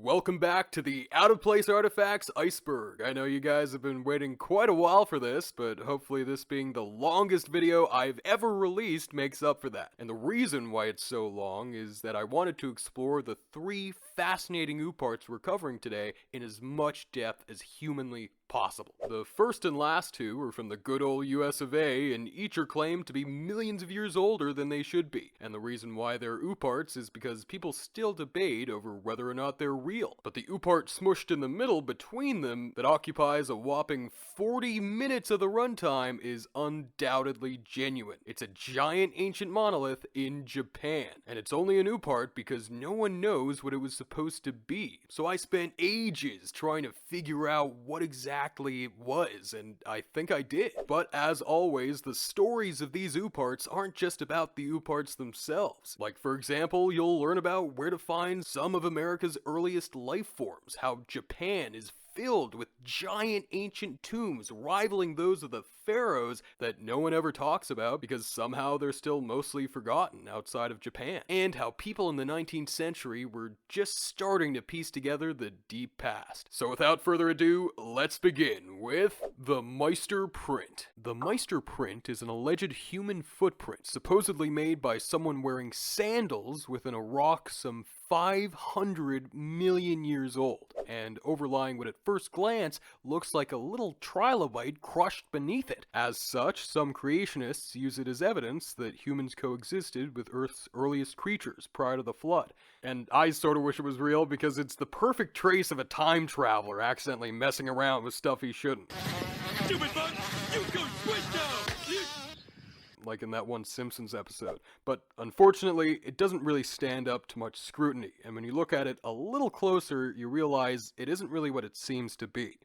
welcome back to the Out of Place Artifacts Iceberg. I know you guys have been waiting quite a while for this, but hopefully this being the longest video I've ever released makes up for that. And the reason why it's so long is that I wanted to explore the 3 fascinating OOPArts we're covering today in as much depth as humanly possible. The first and last 2 are from the good old US of A, and each are claimed to be millions of years older than they should be. And the reason why they're OOPArts is because people still debate over whether or not they're real. But the OOPArt smushed in the middle between them that occupies a whopping 40 minutes of the runtime is undoubtedly genuine. It's a giant ancient monolith in Japan, and it's only an OOPArt because no one knows what it was supposed to be. So I spent ages trying to figure out what exactly it was, and I think I did. But as always, the stories of these OOPArts aren't just about the OOPArts themselves. Like, for example, you'll learn about where to find some of America's earliest life forms, how Japan is filled with giant ancient tombs rivaling those of the pharaohs that no one ever talks about because somehow they're still mostly forgotten outside of Japan, and how people in the 19th century were just starting to piece together the deep past. So without further ado, let's begin with the Messier Print. The Messier Print is an alleged human footprint supposedly made by someone wearing sandals within a rock some 500 million years old, and overlying what at first glance looks like a little trilobite crushed beneath it. As such, some creationists use it as evidence that humans coexisted with Earth's earliest creatures prior to the flood. And I sort of wish it was real because it's the perfect trace of a time traveler accidentally messing around with stuff he shouldn't. Stupid bug! You go switch now! Like in that one Simpsons episode. But unfortunately, it doesn't really stand up to much scrutiny, and when you look at it a little closer, you realize it isn't really what it seems to be.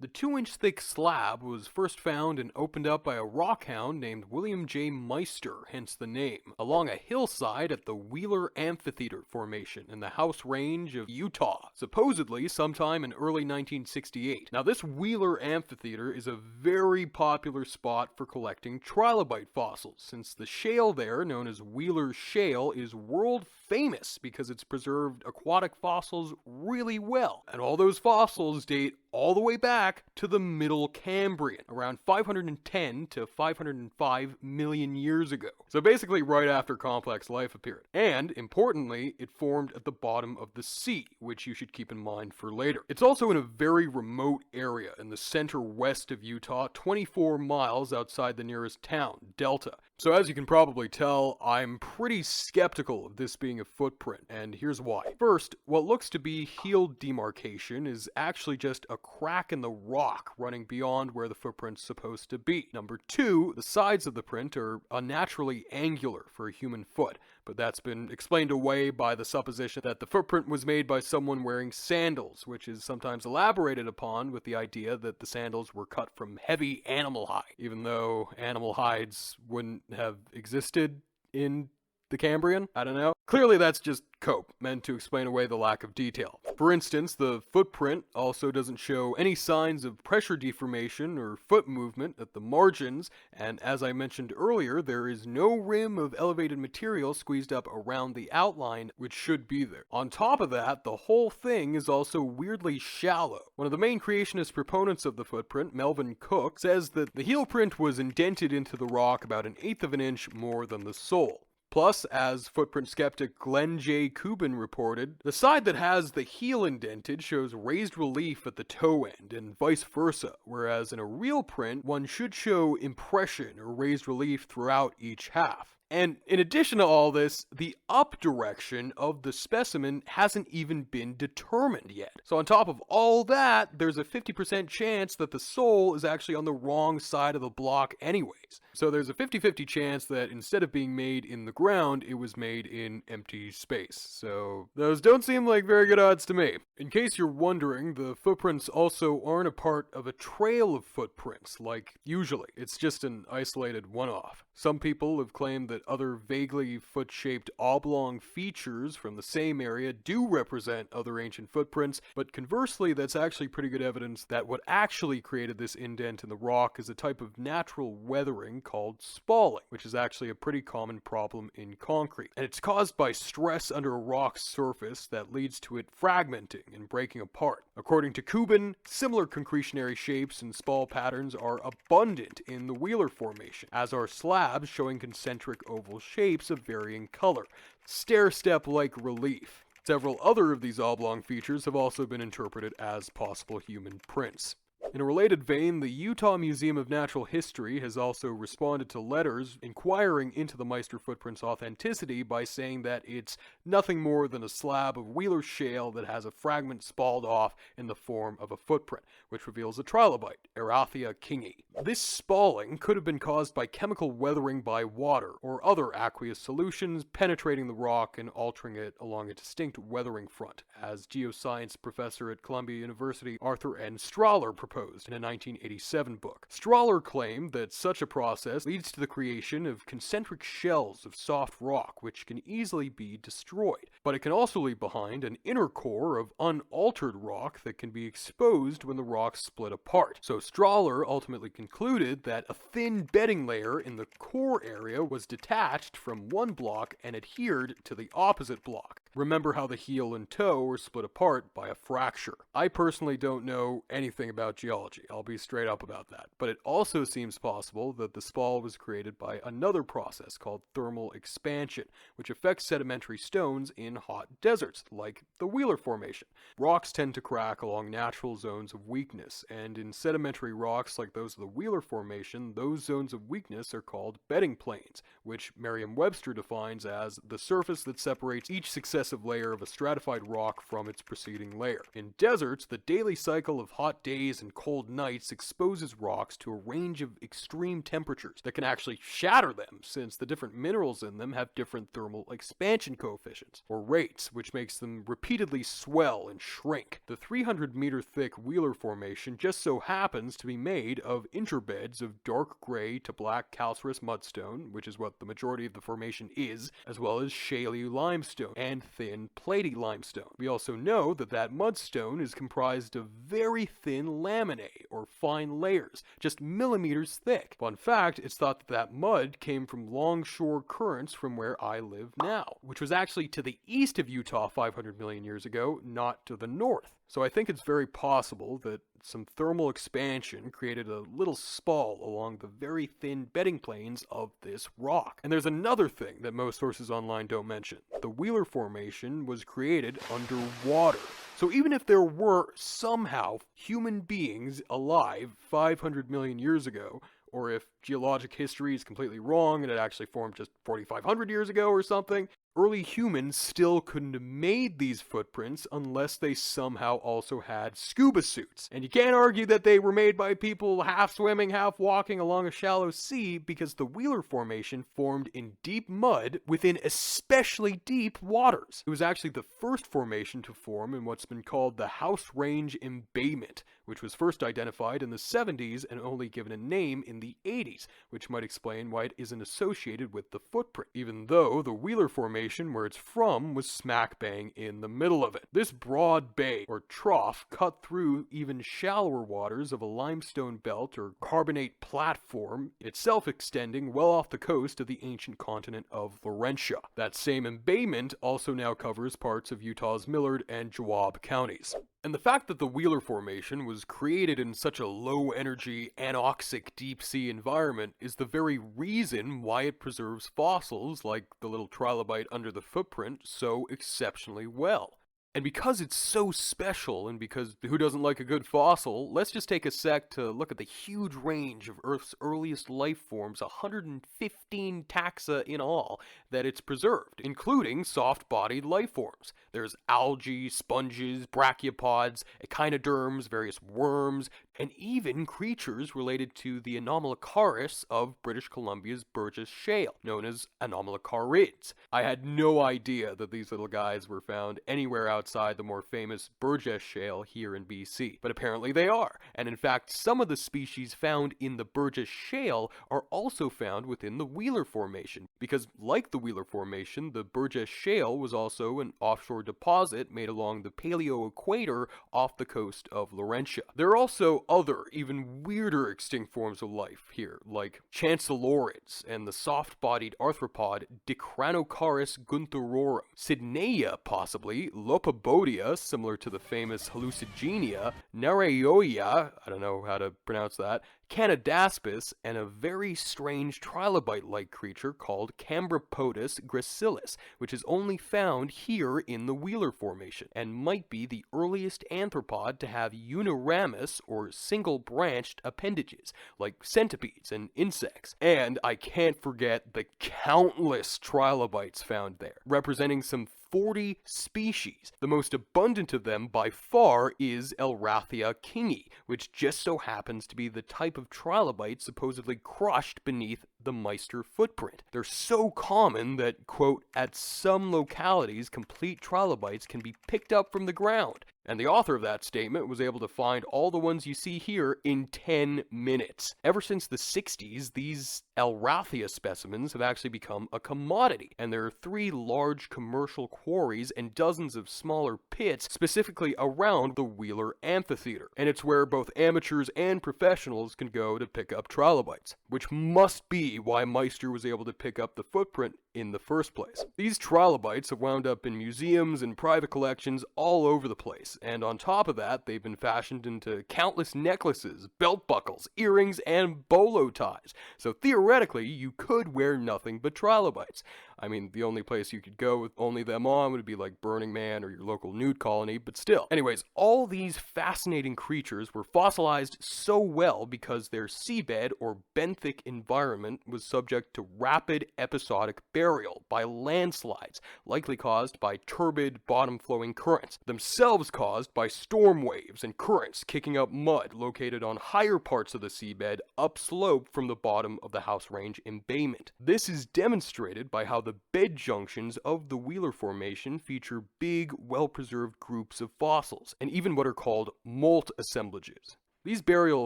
The 2-inch thick slab was first found and opened up by a rockhound named William J. Meister, hence the name, along a hillside at the Wheeler Amphitheater Formation in the House Range of Utah, supposedly sometime in early 1968. Now, this Wheeler Amphitheater is a very popular spot for collecting trilobite fossils, since the shale there, known as Wheeler Shale, is world famous because it's preserved aquatic fossils really well, and all those fossils date all the way back to the Middle Cambrian, around 510 to 505 million years ago. So basically right after complex life appeared. And, importantly, it formed at the bottom of the sea, which you should keep in mind for later. It's also in a very remote area in the center west of Utah, 24 miles outside the nearest town, Delta. So as you can probably tell, I'm pretty skeptical of this being a footprint, and here's why. First, what looks to be heel demarcation is actually just a crack in the rock running beyond where the footprint's supposed to be. Number 2, the sides of the print are unnaturally angular for a human foot, but that's been explained away by the supposition that the footprint was made by someone wearing sandals, which is sometimes elaborated upon with the idea that the sandals were cut from heavy animal hide, even though animal hides wouldn't have existed in the Cambrian? I don't know. Clearly that's just cope, meant to explain away the lack of detail. For instance, the footprint also doesn't show any signs of pressure deformation or foot movement at the margins, and as I mentioned earlier, there is no rim of elevated material squeezed up around the outline, which should be there. On top of that, the whole thing is also weirdly shallow. One of the main creationist proponents of the footprint, Melvin Cook, says that the heel print was indented into the rock about 1/8 of an inch more than the sole. Plus, as footprint skeptic Glenn J. Kubin reported, the side that has the heel indented shows raised relief at the toe end and vice versa, whereas in a real print, one should show impression or raised relief throughout each half. And in addition to all this, the up direction of the specimen hasn't even been determined yet. So on top of all that, there's a 50% chance that the sole is actually on the wrong side of the block anyways. So there's a 50-50 chance that instead of being made in the ground, it was made in empty space. So those don't seem like very good odds to me. In case you're wondering, the footprints also aren't a part of a trail of footprints, like usually. It's just an isolated one-off. Some people have claimed that that other vaguely foot-shaped oblong features from the same area do represent other ancient footprints, but conversely, that's actually pretty good evidence that what actually created this indent in the rock is a type of natural weathering called spalling, which is actually a pretty common problem in concrete. And it's caused by stress under a rock's surface that leads to it fragmenting and breaking apart. According to Kuban, similar concretionary shapes and spall patterns are abundant in the Wheeler Formation, as are slabs showing concentric oval shapes of varying color, stair-step-like relief. Several other of these oblong features have also been interpreted as possible human prints. In a related vein, the Utah Museum of Natural History has also responded to letters inquiring into the Meister footprint's authenticity by saying that it's nothing more than a slab of Wheeler shale that has a fragment spalled off in the form of a footprint, which reveals a trilobite, Erathia kingi. This spalling could have been caused by chemical weathering by water or other aqueous solutions penetrating the rock and altering it along a distinct weathering front, as geoscience professor at Columbia University Arthur N. Strahler proposed in a 1987 book. Strahler claimed that such a process leads to the creation of concentric shells of soft rock which can easily be destroyed, but it can also leave behind an inner core of unaltered rock that can be exposed when the rocks split apart. So Strahler ultimately concluded that a thin bedding layer in the core area was detached from one block and adhered to the opposite block. Remember how the heel and toe were split apart by a fracture. I personally don't know anything about geology, I'll be straight up about that, but it also seems possible that the spall was created by another process called thermal expansion, which affects sedimentary stones in hot deserts, like the Wheeler Formation. Rocks tend to crack along natural zones of weakness, and in sedimentary rocks like those of the Wheeler Formation, those zones of weakness are called bedding planes, which Merriam-Webster defines as the surface that separates each successive layer of a stratified rock from its preceding layer. In deserts, the daily cycle of hot days and cold nights exposes rocks to a range of extreme temperatures that can actually shatter them, since the different minerals in them have different thermal expansion coefficients, or rates, which makes them repeatedly swell and shrink. The 300-meter thick Wheeler Formation just so happens to be made of interbeds of dark gray to black calcareous mudstone, which is what the majority of the formation is, as well as shaly limestone and thin platy limestone. We also know that that mudstone is comprised of very thin laminae, or fine layers, just millimeters thick. Fun fact, it's thought that mud came from longshore currents from where I live now, which was actually to the east of Utah 500 million years ago, not to the north. So I think it's very possible that some thermal expansion created a little spall along the very thin bedding planes of this rock. And there's another thing that most sources online don't mention. The Wheeler Formation was created underwater. So even if there were somehow human beings alive 500 million years ago, or if geologic history is completely wrong and it actually formed just 4,500 years ago or something, early humans still couldn't have made these footprints unless they somehow also had scuba suits. And you can't argue that they were made by people half swimming, half walking along a shallow sea, because the Wheeler Formation formed in deep mud within especially deep waters. It was actually the first formation to form in what's been called the House Range Embayment, which was first identified in the 70s and only given a name in the 80s, which might explain why it isn't associated with the footprint, even though the Wheeler Formation, where it's from, was smack bang in the middle of it. This broad bay, or trough, cut through even shallower waters of a limestone belt or carbonate platform, itself extending well off the coast of the ancient continent of Laurentia. That same embayment also now covers parts of Utah's Millard and Joab counties. And the fact that the Wheeler Formation was created in such a low-energy, anoxic deep-sea environment is the very reason why it preserves fossils like the little trilobite under the footprint so exceptionally well. And because it's so special, and because who doesn't like a good fossil, let's just take a sec to look at the huge range of Earth's earliest life forms, 115 taxa in all, that it's preserved, including soft-bodied life forms. There's algae, sponges, brachiopods, echinoderms, various worms, and even creatures related to the Anomalocaris of British Columbia's Burgess Shale, known as Anomalocarids. I had no idea that these little guys were found anywhere outside the more famous Burgess Shale here in BC. But apparently they are, and in fact some of the species found in the Burgess Shale are also found within the Wheeler Formation, because like the Wheeler Formation, the Burgess Shale was also an offshore deposit made along the Paleo-Equator off the coast of Laurentia. There are also other, even weirder extinct forms of life here, like chancellorids and the soft-bodied arthropod Dicranocarus guntharorum, Sydneia possibly, Lopobodia, similar to the famous Hallucigenia, Nareoia, I don't know how to pronounce that, Canadaspis, and a very strange trilobite-like creature called Cambripotus gracilis, which is only found here in the Wheeler Formation, and might be the earliest anthropod to have uniramous or single-branched appendages, like centipedes and insects. And I can't forget the countless trilobites found there, representing some 40 species. The most abundant of them by far is Elrathia kingi, which just so happens to be the type of trilobite supposedly crushed beneath the Meister footprint. They're so common that, quote, at some localities complete trilobites can be picked up from the ground. And the author of that statement was able to find all the ones you see here in 10 minutes. Ever since the 60s, these Elrathia specimens have actually become a commodity, and there are 3 large commercial quarries and dozens of smaller pits specifically around the Wheeler Amphitheater. And it's where both amateurs and professionals can go to pick up trilobites, which must be why Meister was able to pick up the footprint in the first place. These trilobites have wound up in museums and private collections all over the place, and on top of that, they've been fashioned into countless necklaces, belt buckles, earrings, and bolo ties. So theoretically, you could wear nothing but trilobites. I mean, the only place you could go with only them on would be like Burning Man or your local nude colony, but still. Anyways, all these fascinating creatures were fossilized so well because their seabed or benthic environment was subject to rapid episodic burial by landslides, likely caused by turbid bottom-flowing currents, themselves caused by storm waves and currents kicking up mud located on higher parts of the seabed upslope from the bottom of the House Range embayment. This is demonstrated by how the bed junctions of the Wheeler Formation feature big, well-preserved groups of fossils, and even what are called molt assemblages. These burial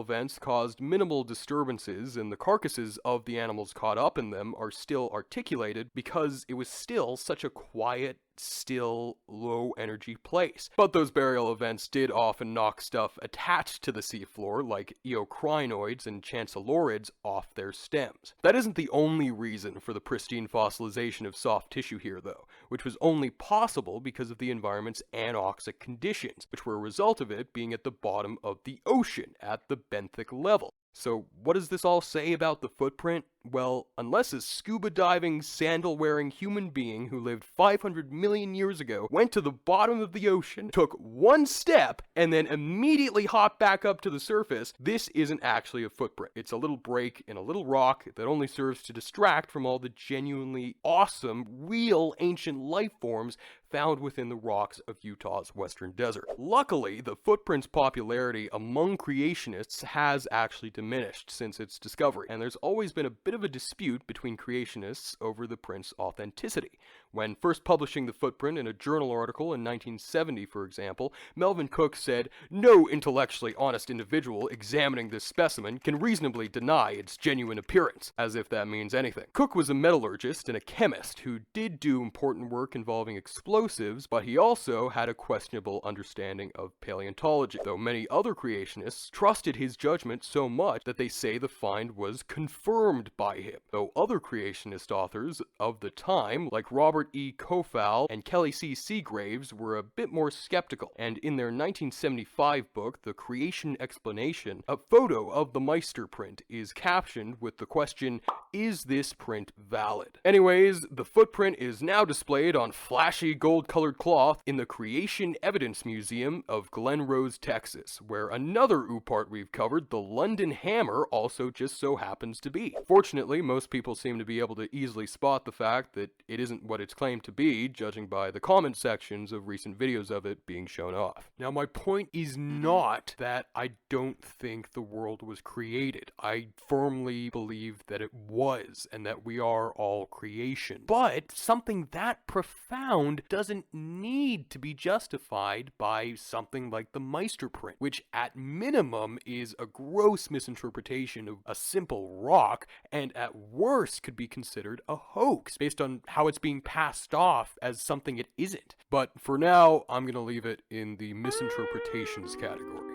events caused minimal disturbances, and the carcasses of the animals caught up in them are still articulated because it was still such a quiet, still, low-energy place. But those burial events did often knock stuff attached to the seafloor, like eocrinoids and chancellorids, off their stems. That isn't the only reason for the pristine fossilization of soft tissue here, though, which was only possible because of the environment's anoxic conditions, which were a result of it being at the bottom of the ocean, at the benthic level. So what does this all say about the footprint? Well, unless a scuba diving, sandal-wearing human being who lived 500 million years ago went to the bottom of the ocean, took one step, and then immediately hopped back up to the surface, this isn't actually a footprint. It's a little break in a little rock that only serves to distract from all the genuinely awesome, real ancient life forms found within the rocks of Utah's western desert. Luckily, the footprint's popularity among creationists has actually diminished since its discovery, and there's always been a bit of a dispute between creationists over the print's authenticity. When first publishing the footprint in a journal article in 1970, for example, Melvin Cook said, "No intellectually honest individual examining this specimen can reasonably deny its genuine appearance," as if that means anything. Cook was a metallurgist and a chemist who did do important work involving explosives, but he also had a questionable understanding of paleontology, though many other creationists trusted his judgment so much that they say the find was confirmed by him, though other creationist authors of the time, like Robert E. Kofal and Kelly C. Seagraves, were a bit more skeptical, and in their 1975 book, The Creation Explanation, a photo of the Meister print is captioned with the question, "Is this print valid?" Anyways, the footprint is now displayed on flashy gold-colored cloth in the Creation Evidence Museum of Glen Rose, Texas, where another OOPArt we've covered, the London Hammer, also just so happens to be. Fortunately, most people seem to be able to easily spot the fact that it isn't what it's it's claimed to be, judging by the comment sections of recent videos of it being shown off. Now, my point is not that I don't think the world was created. I firmly believe that it was, and that we are all creation. But something that profound doesn't need to be justified by something like the Messier Print, which at minimum is a gross misinterpretation of a simple rock, and at worst could be considered a hoax based on how it's being passed off as something it isn't. But for now, I'm gonna leave it in the misinterpretations category.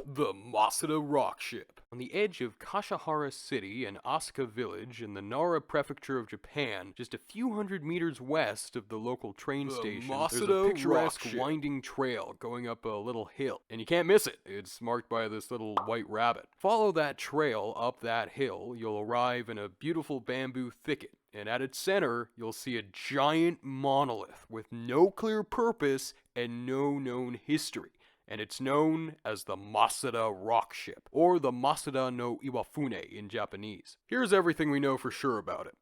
The Masuda rock ship. On the edge of Kashihara City and Asuka Village in the Nara Prefecture of Japan, just a few hundred meters west of the local train station, there's a picturesque winding trail going up a little hill. And you can't miss it. It's marked by this little white rabbit. Follow that trail up that hill, you'll arrive in a beautiful bamboo thicket. And at its center, you'll see a giant monolith with no clear purpose and no known history. And it's known as the Masuda rock ship, or the Masuda no Iwafune in Japanese. Here's everything we know for sure about it.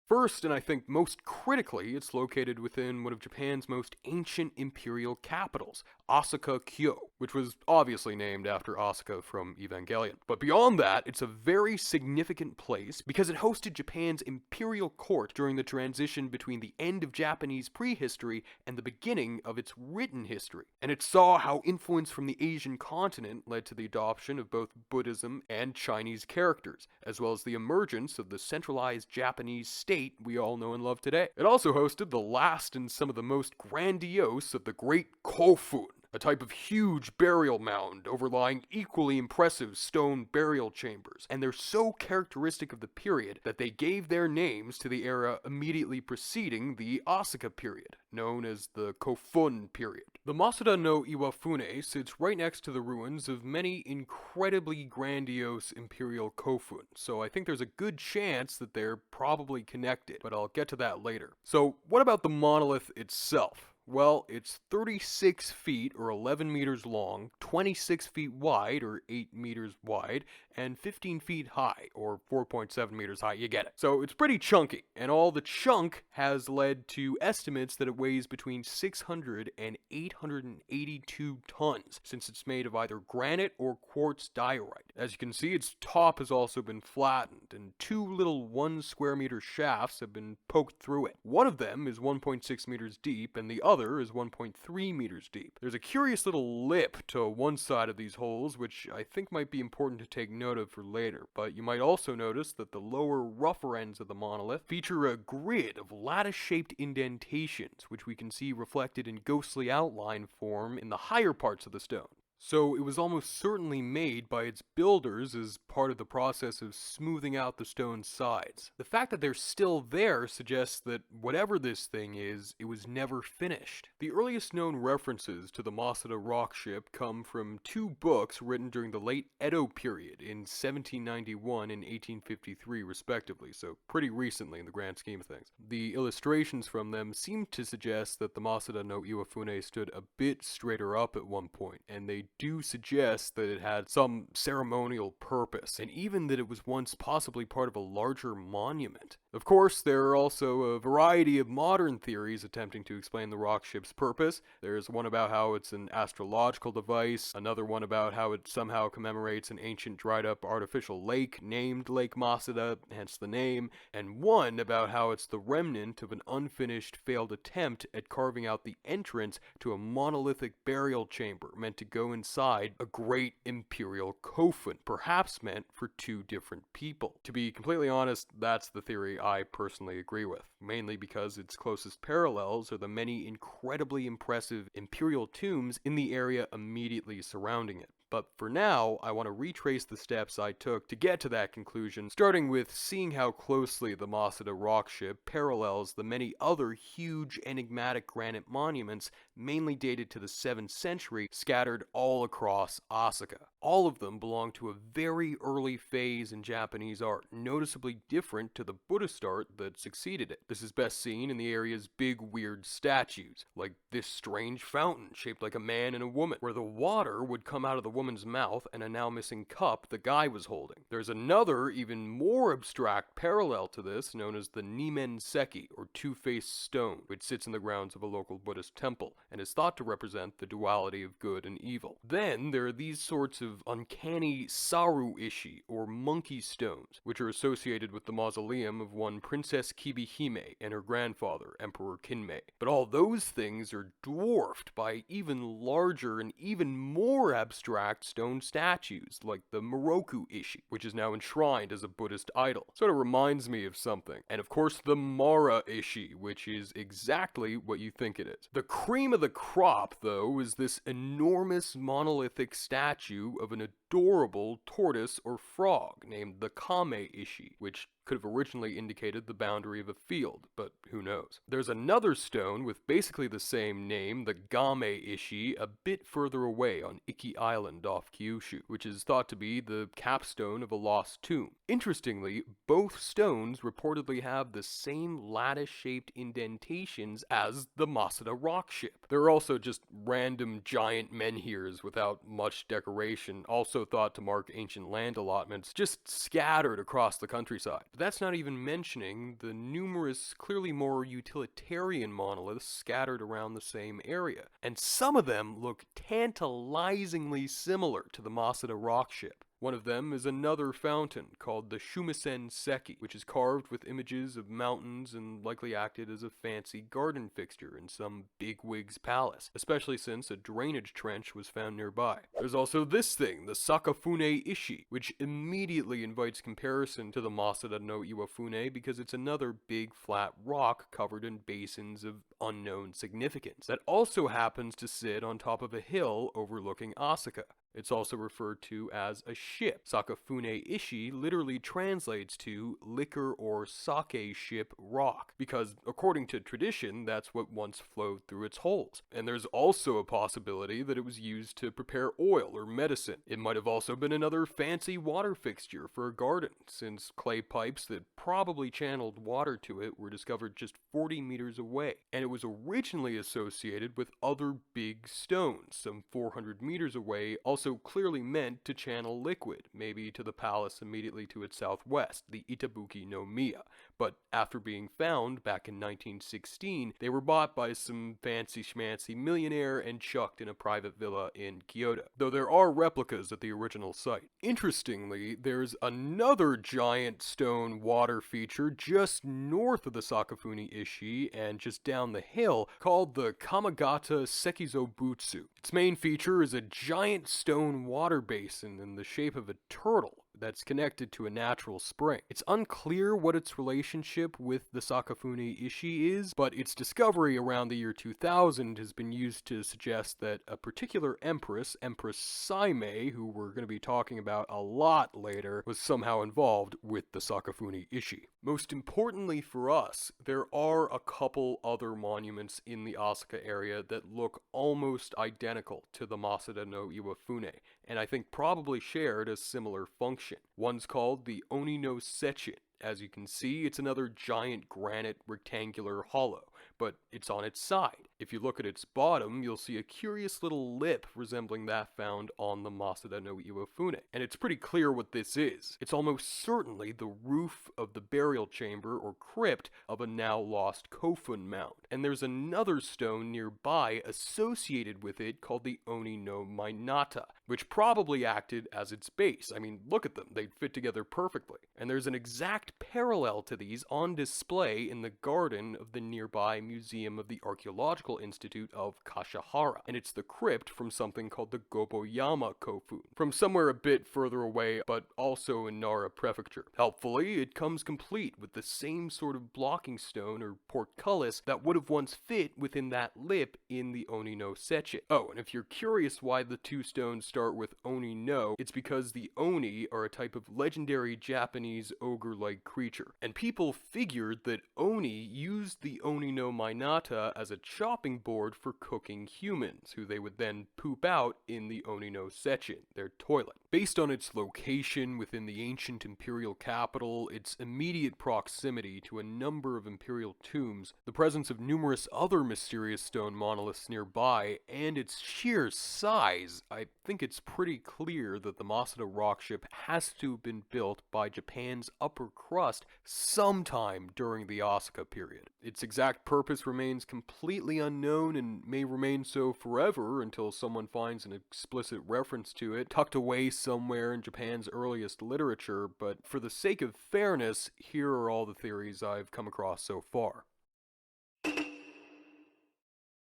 First, and I think most critically, it's located within one of Japan's most ancient imperial capitals, Asuka-kyo, which was obviously named after Asuka from Evangelion. But beyond that, it's a very significant place because it hosted Japan's imperial court during the transition between the end of Japanese prehistory and the beginning of its written history. And it saw how influence from the Asian continent led to the adoption of both Buddhism and Chinese characters, as well as the emergence of the centralized Japanese state we all know and love today. It also hosted the last and some of the most grandiose of the great Kofun, a type of huge burial mound overlying equally impressive stone burial chambers, and they're so characteristic of the period that they gave their names to the era immediately preceding the Asuka period, known as the Kofun period. The Masuda no Iwafune sits right next to the ruins of many incredibly grandiose imperial Kofun, so I think there's a good chance that they're probably connected, but I'll get to that later. So what about the monolith itself? Well, it's 36 feet or 11 meters long, 26 feet wide or 8 meters wide, and 15 feet high or 4.7 meters high. You get it. So it's pretty chunky, and all the chunk has led to estimates that it weighs between 600 and 882 tons, since it's made of either granite or quartz diorite. As you can see, its top has also been flattened, and two little 1 square meter shafts have been poked through it. One of them is 1.6 meters deep, and the other is 1.3 meters deep. There's a curious little lip to one side of these holes, which I think might be important to take note of for later, but you might also notice that the lower, rougher ends of the monolith feature a grid of lattice-shaped indentations, which we can see reflected in ghostly outline form in the higher parts of the stone. So it was almost certainly made by its builders as part of the process of smoothing out the stone's sides. The fact that they're still there suggests that whatever this thing is, it was never finished. The earliest known references to the Masuda rock ship come from two books written during the late Edo period in 1791 and 1853 respectively, so pretty recently in the grand scheme of things. The illustrations from them seem to suggest that the Masuda no Iwafune stood a bit straighter up at one point, and they do suggest that it had some ceremonial purpose, and even that it was once possibly part of a larger monument. Of course, there are also a variety of modern theories attempting to explain the rock ship's purpose. There's one about how it's an astrological device, another one about how it somehow commemorates an ancient dried-up artificial lake named Lake Masuda, hence the name, and one about how it's the remnant of an unfinished failed attempt at carving out the entrance to a monolithic burial chamber meant to go inside a great imperial Kofun, perhaps meant for two different people. To be completely honest, that's the theory I personally agree with, mainly because its closest parallels are the many incredibly impressive imperial tombs in the area immediately surrounding it. But for now, I want to retrace the steps I took to get to that conclusion, starting with seeing how closely the Masuda rock ship parallels the many other huge enigmatic granite monuments, mainly dated to the 7th century, scattered all across Asuka. All of them belong to a very early phase in Japanese art, noticeably different to the Buddhist art that succeeded it. This is best seen in the area's big weird statues, like this strange fountain shaped like a man and a woman, where the water would come out of the woman's woman's mouth and a now missing cup the guy was holding. There's another, even more abstract parallel to this, known as the Nimen Seki, or two-faced stone, which sits in the grounds of a local Buddhist temple, and is thought to represent the duality of good and evil. Then there are these sorts of uncanny Saru Ishi, or monkey stones, which are associated with the mausoleum of one Princess Kibihime and her grandfather, Emperor Kinmei. But all those things are dwarfed by even larger and even more abstract stone statues, like the Moroku Ishi, which is now enshrined as a Buddhist idol. Sort of reminds me of something. And of course the Mara Ishi, which is exactly what you think it is. The cream of the crop, though, is this enormous monolithic statue of an adorable tortoise or frog named the Kame Ishi, which could have originally indicated the boundary of a field, but who knows. There's another stone with basically the same name, the Game Ishi, a bit further away on Iki Island off Kyushu, which is thought to be the capstone of a lost tomb. Interestingly, both stones reportedly have the same lattice-shaped indentations as the Masuda rock ship. There are also just random giant menhirs without much decoration, also thought to mark ancient land allotments, just scattered across the countryside. But that's not even mentioning the numerous, clearly more utilitarian monoliths scattered around the same area. And some of them look tantalizingly similar to the Masuda rock ship. One of them is another fountain called the Shumisen Seki, which is carved with images of mountains and likely acted as a fancy garden fixture in some bigwig's palace, especially since a drainage trench was found nearby. There's also this thing, the Sakafune Ishi, which immediately invites comparison to the Masuda no Iwafune because it's another big flat rock covered in basins of unknown significance that also happens to sit on top of a hill overlooking Asuka. It's also referred to as a ship. Sakafune Ishi literally translates to liquor or sake ship rock, because according to tradition, that's what once flowed through its holes. And there's also a possibility that it was used to prepare oil or medicine. It might have also been another fancy water fixture for a garden, since clay pipes that probably channeled water to it were discovered just 40 meters away. And it was originally associated with other big stones, some 400 meters away, also clearly meant to channel liquid, maybe to the palace immediately to its southwest, the Itabuki no Miya. But after being found back in 1916, they were bought by some fancy schmancy millionaire and chucked in a private villa in Kyoto, though there are replicas at the original site. Interestingly, there's another giant stone water feature just north of the Sakafune Ishi and just down the hill called the Kamagata Sekizobutsu. Its main feature is a giant stone water basin in the shape of a turtle that's connected to a natural spring. It's unclear what its relationship with the Sakafune Ishi is, but its discovery around the year 2000 has been used to suggest that a particular empress, Empress Saimei, who we're going to be talking about a lot later, was somehow involved with the Sakafune Ishi. Most importantly for us, there are a couple other monuments in the Asuka area that look almost identical to the Masuda no Iwafune, and I think probably shared a similar function. One's called the Oni no Sechin. As you can see, it's another giant granite rectangular hollow, but it's on its side. If you look at its bottom, you'll see a curious little lip resembling that found on the Masuda no Iwafune. And it's pretty clear what this is. It's almost certainly the roof of the burial chamber or crypt of a now lost Kofun mound. And there's another stone nearby associated with it called the Oni no Mainata, which probably acted as its base. I mean, look at them, they'd fit together perfectly. And there's an exact parallel to these on display in the garden of the nearby Museum of the Archaeological Institute of Kashihara, and it's the crypt from something called the Goboyama Kofun, from somewhere a bit further away, but also in Nara Prefecture. Helpfully, it comes complete with the same sort of blocking stone or portcullis that would have once fit within that lip in the Oni no Sechin. Oh, and if you're curious why the two stones start with Oni no, it's because the Oni are a type of legendary Japanese ogre-like creature, and people figured that Oni used the Oni no Mainata as a chopping chopping board for cooking humans, who they would then poop out in the Oni no Sechin, their toilet. Based on its location within the ancient imperial capital, its immediate proximity to a number of imperial tombs, the presence of numerous other mysterious stone monoliths nearby, and its sheer size, I think it's pretty clear that the Masuda rockship has to have been built by Japan's upper crust sometime during the Asuka period. Its exact purpose remains completely unknown and may remain so forever until someone finds an explicit reference to it tucked away somewhere in Japan's earliest literature, but for the sake of fairness, here are all the theories I've come across so far.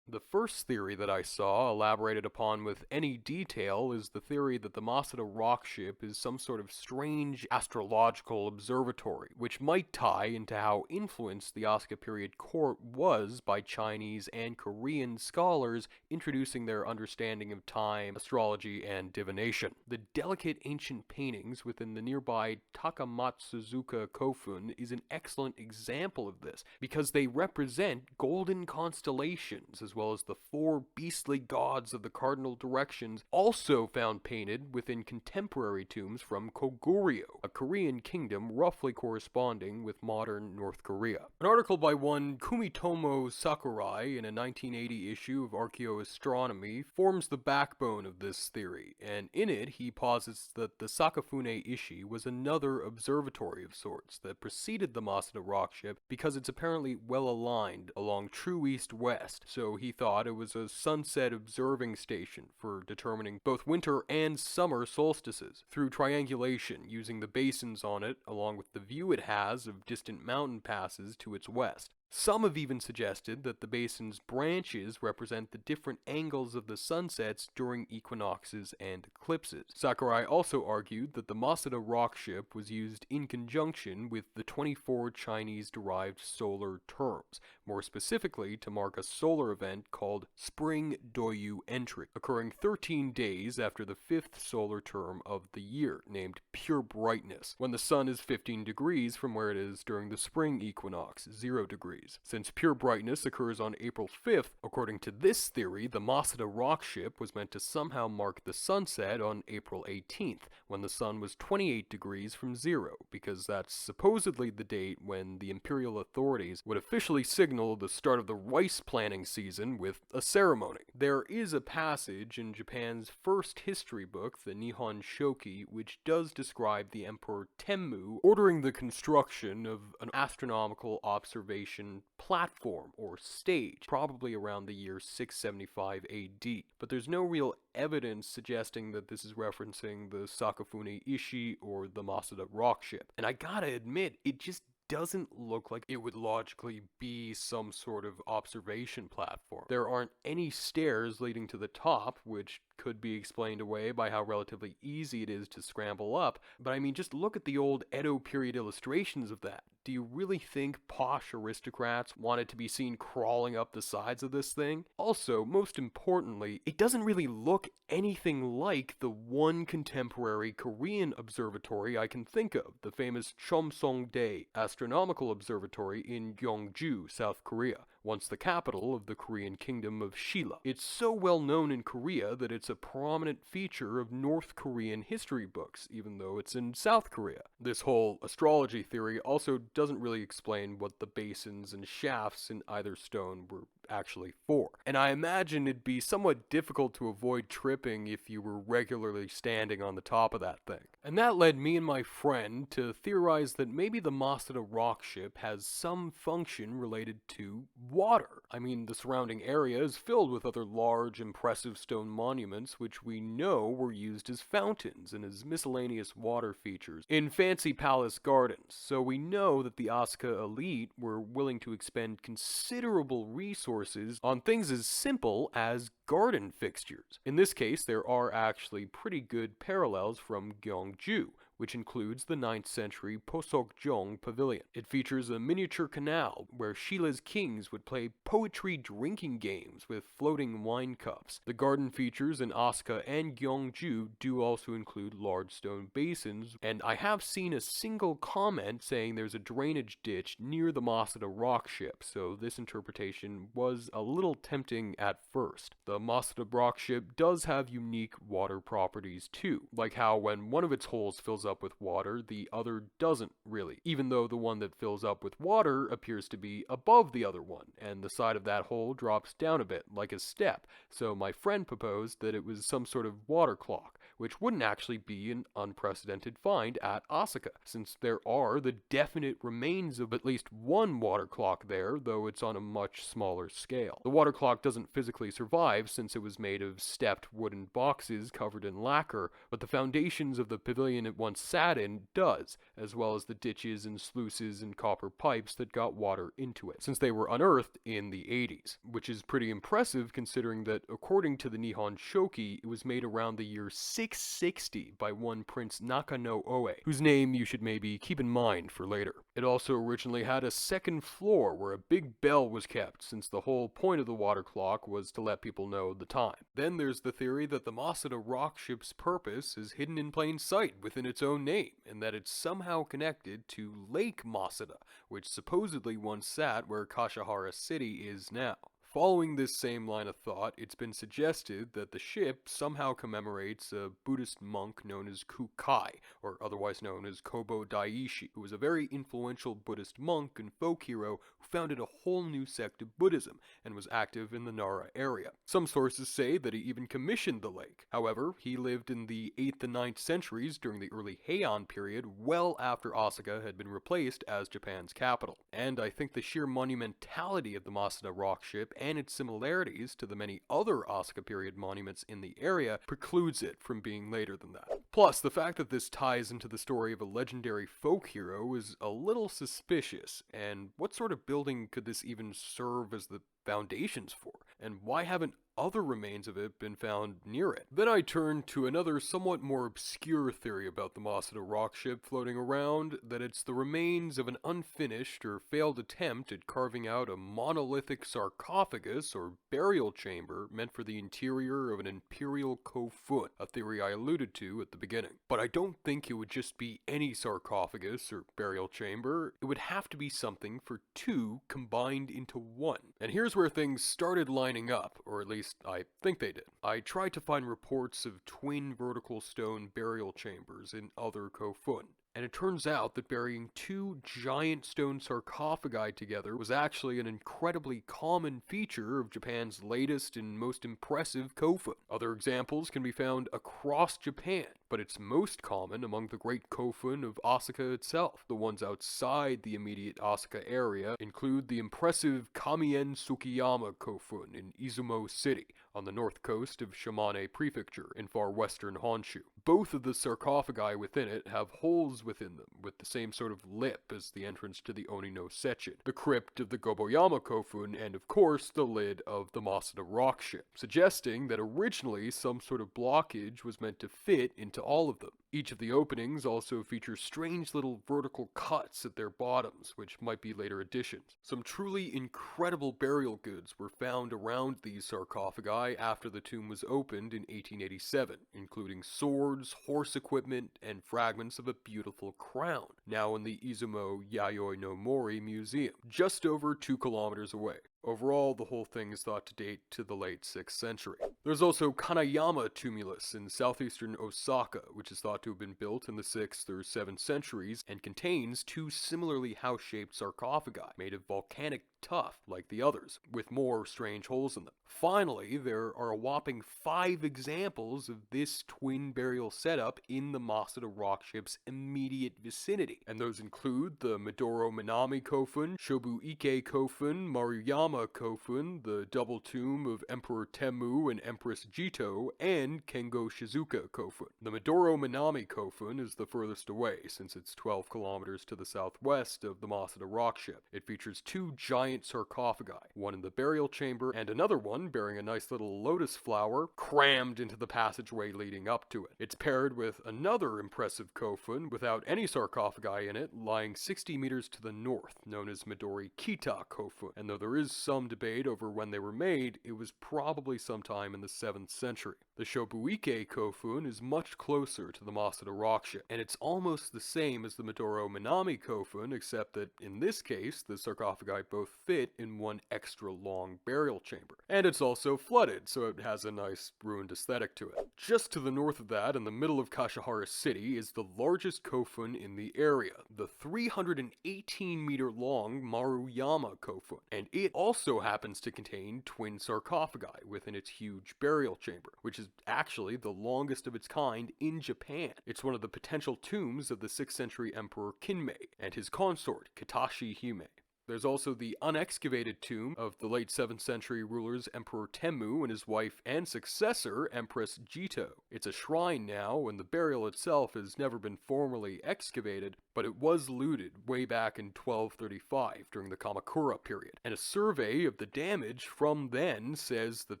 The first theory that I saw elaborated upon with any detail is the theory that the Masuda rockship is some sort of strange astrological observatory, which might tie into how influenced the Asuka period court was by Chinese and Korean scholars introducing their understanding of time, astrology, and divination. The delicate ancient paintings within the nearby Takamatsuzuka Kofun is an excellent example of this, because they represent golden constellations as well as the four beastly gods of the cardinal directions, also found painted within contemporary tombs from Koguryo, a Korean kingdom roughly corresponding with modern North Korea. An article by one Kumitomo Sakurai in a 1980 issue of Archaeoastronomy forms the backbone of this theory, and in it he posits that the Sakafune Ishi was another observatory of sorts that preceded the Masuda rockship because it's apparently well aligned along true east-west, so he thought it was a sunset observing station for determining both winter and summer solstices through triangulation using the basins on it along with the view it has of distant mountain passes to its west. Some have even suggested that the basin's branches represent the different angles of the sunsets during equinoxes and eclipses. Sakurai also argued that the Masuda rockship was used in conjunction with the 24 Chinese-derived solar terms, more specifically to mark a solar event called Spring Doyu Entry, occurring 13 days after the fifth solar term of the year, named Pure Brightness, when the sun is 15 degrees from where it is during the spring equinox, 0 degrees. Since pure brightness occurs on April 5th, according to this theory, the Masuda rockship was meant to somehow mark the sunset on April 18th, when the sun was 28 degrees from 0, because that's supposedly the date when the imperial authorities would officially signal the start of the rice planting season with a ceremony. There is a passage in Japan's first history book, the Nihon Shoki, which does describe the Emperor Tenmu ordering the construction of an astronomical observation platform or stage, probably around the year 675 AD, but there's no real evidence suggesting that this is referencing the Sakafune Ishi or the Masuda rockship. And I gotta admit, it just doesn't look like it would logically be some sort of observation platform. There aren't any stairs leading to the top, which could be explained away by how relatively easy it is to scramble up, but I mean, just look at the old Edo period illustrations of that. Do you really think posh aristocrats wanted to be seen crawling up the sides of this thing? Also, most importantly, it doesn't really look anything like the one contemporary Korean observatory I can think of, the famous Chomsong-dae Astronomical Observatory in Gyeongju, South Korea, once the capital of the Korean kingdom of Shilla. It's so well known in Korea that it's a prominent feature of North Korean history books, even though it's in South Korea. This whole astrology theory also doesn't really explain what the basins and shafts in either stone were actually for. And I imagine it'd be somewhat difficult to avoid tripping if you were regularly standing on the top of that thing. And that led me and my friend to theorize that maybe the Masuda rockship has some function related to water. I mean, the surrounding area is filled with other large, impressive stone monuments which we know were used as fountains and as miscellaneous water features in fancy palace gardens, so we know that the Asuka elite were willing to expend considerable resources on things as simple as garden fixtures. In this case, there are actually pretty good parallels from Gyeongju, which includes the 9th century Posokjong Pavilion. It features a miniature canal where Shila's kings would play poetry drinking games with floating wine cups. The garden features in Asuka and Gyeongju do also include large stone basins, and I have seen a single comment saying there's a drainage ditch near the Masuda rock ship, so this interpretation was a little tempting at first. The Masuda rock ship does have unique water properties too, like how when one of its holes fills up with water, the other doesn't really, even though the one that fills up with water appears to be above the other one, and the side of that hole drops down a bit, like a step, so my friend proposed that it was some sort of water clock, which wouldn't actually be an unprecedented find at Asuka, since there are the definite remains of at least one water clock there, though it's on a much smaller scale. The water clock doesn't physically survive since it was made of stepped wooden boxes covered in lacquer, but the foundations of the pavilion it once sat in does, as well as the ditches and sluices and copper pipes that got water into it, since they were unearthed in the 80s, which is pretty impressive considering that according to the Nihon Shoki, it was made around the year 660 by one Prince Nakano Oe, whose name you should maybe keep in mind for later. It also originally had a second floor where a big bell was kept, since the whole point of the water clock was to let people know the time. Then there's the theory that the Masuda rock ship's purpose is hidden in plain sight within its own name, and that it's somehow connected to Lake Masuda, which supposedly once sat where Kashihara City is now. Following this same line of thought, it's been suggested that the ship somehow commemorates a Buddhist monk known as Kukai, or otherwise known as Kobo Daiishi, who was a very influential Buddhist monk and folk hero who founded a whole new sect of Buddhism and was active in the Nara area. Some sources say that he even commissioned the lake. However, he lived in the 8th and 9th centuries during the early Heian period, well after Asuka had been replaced as Japan's capital. And I think the sheer monumentality of the Masuda rock ship and its similarities to the many other Asuka period monuments in the area precludes it from being later than that. Plus, the fact that this ties into the story of a legendary folk hero is a little suspicious, and what sort of building could this even serve as the foundations for? And why haven't other remains of it been found near it? Then I turned to another somewhat more obscure theory about the Masuda rock ship floating around, that it's the remains of an unfinished or failed attempt at carving out a monolithic sarcophagus or burial chamber meant for the interior of an imperial kofun, a theory I alluded to at the beginning. But I don't think it would just be any sarcophagus or burial chamber. It would have to be something for two combined into one. And here's where things started lining up, or at least I think they did. I tried to find reports of twin vertical stone burial chambers in other kofun, and it turns out that burying two giant stone sarcophagi together was actually an incredibly common feature of Japan's latest and most impressive kofun. Other examples can be found across Japan, but it's most common among the great kofun of Asuka itself. The ones outside the immediate Asuka area include the impressive Kamien Tsukiyama kofun in Izumo City, on the north coast of Shimane Prefecture in far western Honshu. Both of the sarcophagi within it have holes within them, with the same sort of lip as the entrance to the Oni no Sechen, the crypt of the Goboyama kofun, and of course the lid of the Masuda rock ship, suggesting that originally some sort of blockage was meant to fit into all of them. Each of the openings also features strange little vertical cuts at their bottoms, which might be later additions. Some truly incredible burial goods were found around these sarcophagi after the tomb was opened in 1887, including swords, horse equipment, and fragments of a beautiful crown, now in the Izumo Yayoi no Mori Museum, just over 2 kilometers away. Overall, the whole thing is thought to date to the late 6th century. There's also Kanayama Tumulus in southeastern Osaka, which is thought to have been built in the 6th or 7th centuries and contains 2 similarly house-shaped sarcophagi made of volcanic tuff like the others, with more strange holes in them. Finally, there are a whopping 5 examples of this twin burial setup in the Masuda rock ship's immediate vicinity, and those include the Midoro Minami Kofun, Shobuike Kofun, Maruyama Kofun, the double tomb of Emperor Temmu and Empress Jito, and Kengo Shizuka Kofun. The Midoro Minami Minami Kofun is the furthest away, since it's 12 kilometers to the southwest of the Masuda rock ship. It features two giant sarcophagi, one in the burial chamber and another one bearing a nice little lotus flower crammed into the passageway leading up to it. It's paired with another impressive Kofun without any sarcophagi in it, lying 60 meters to the north, known as Midori Kita Kofun, and though there is some debate over when they were made, it was probably sometime in the 7th century. The Shobuike Kofun is much closer to the Masuda rock ship, and it's almost the same as the Midoro Minami Kofun, except that in this case, the sarcophagi both fit in one extra long burial chamber. And it's also flooded, so it has a nice ruined aesthetic to it. Just to the north of that, in the middle of Kashihara City, is the largest Kofun in the area, the 318-meter long Maruyama Kofun, and it also happens to contain twin sarcophagi within its huge burial chamber, which is actually the longest of its kind in Japan. It's one of the potential tombs of the 6th century Emperor Kinmei and his consort Kitashi Hime. There's also the unexcavated tomb of the late 7th century rulers Emperor Temmu and his wife and successor Empress Jito. It's a shrine now, and the burial itself has never been formally excavated, but it was looted way back in 1235 during the Kamakura period, and a survey of the damage from then says that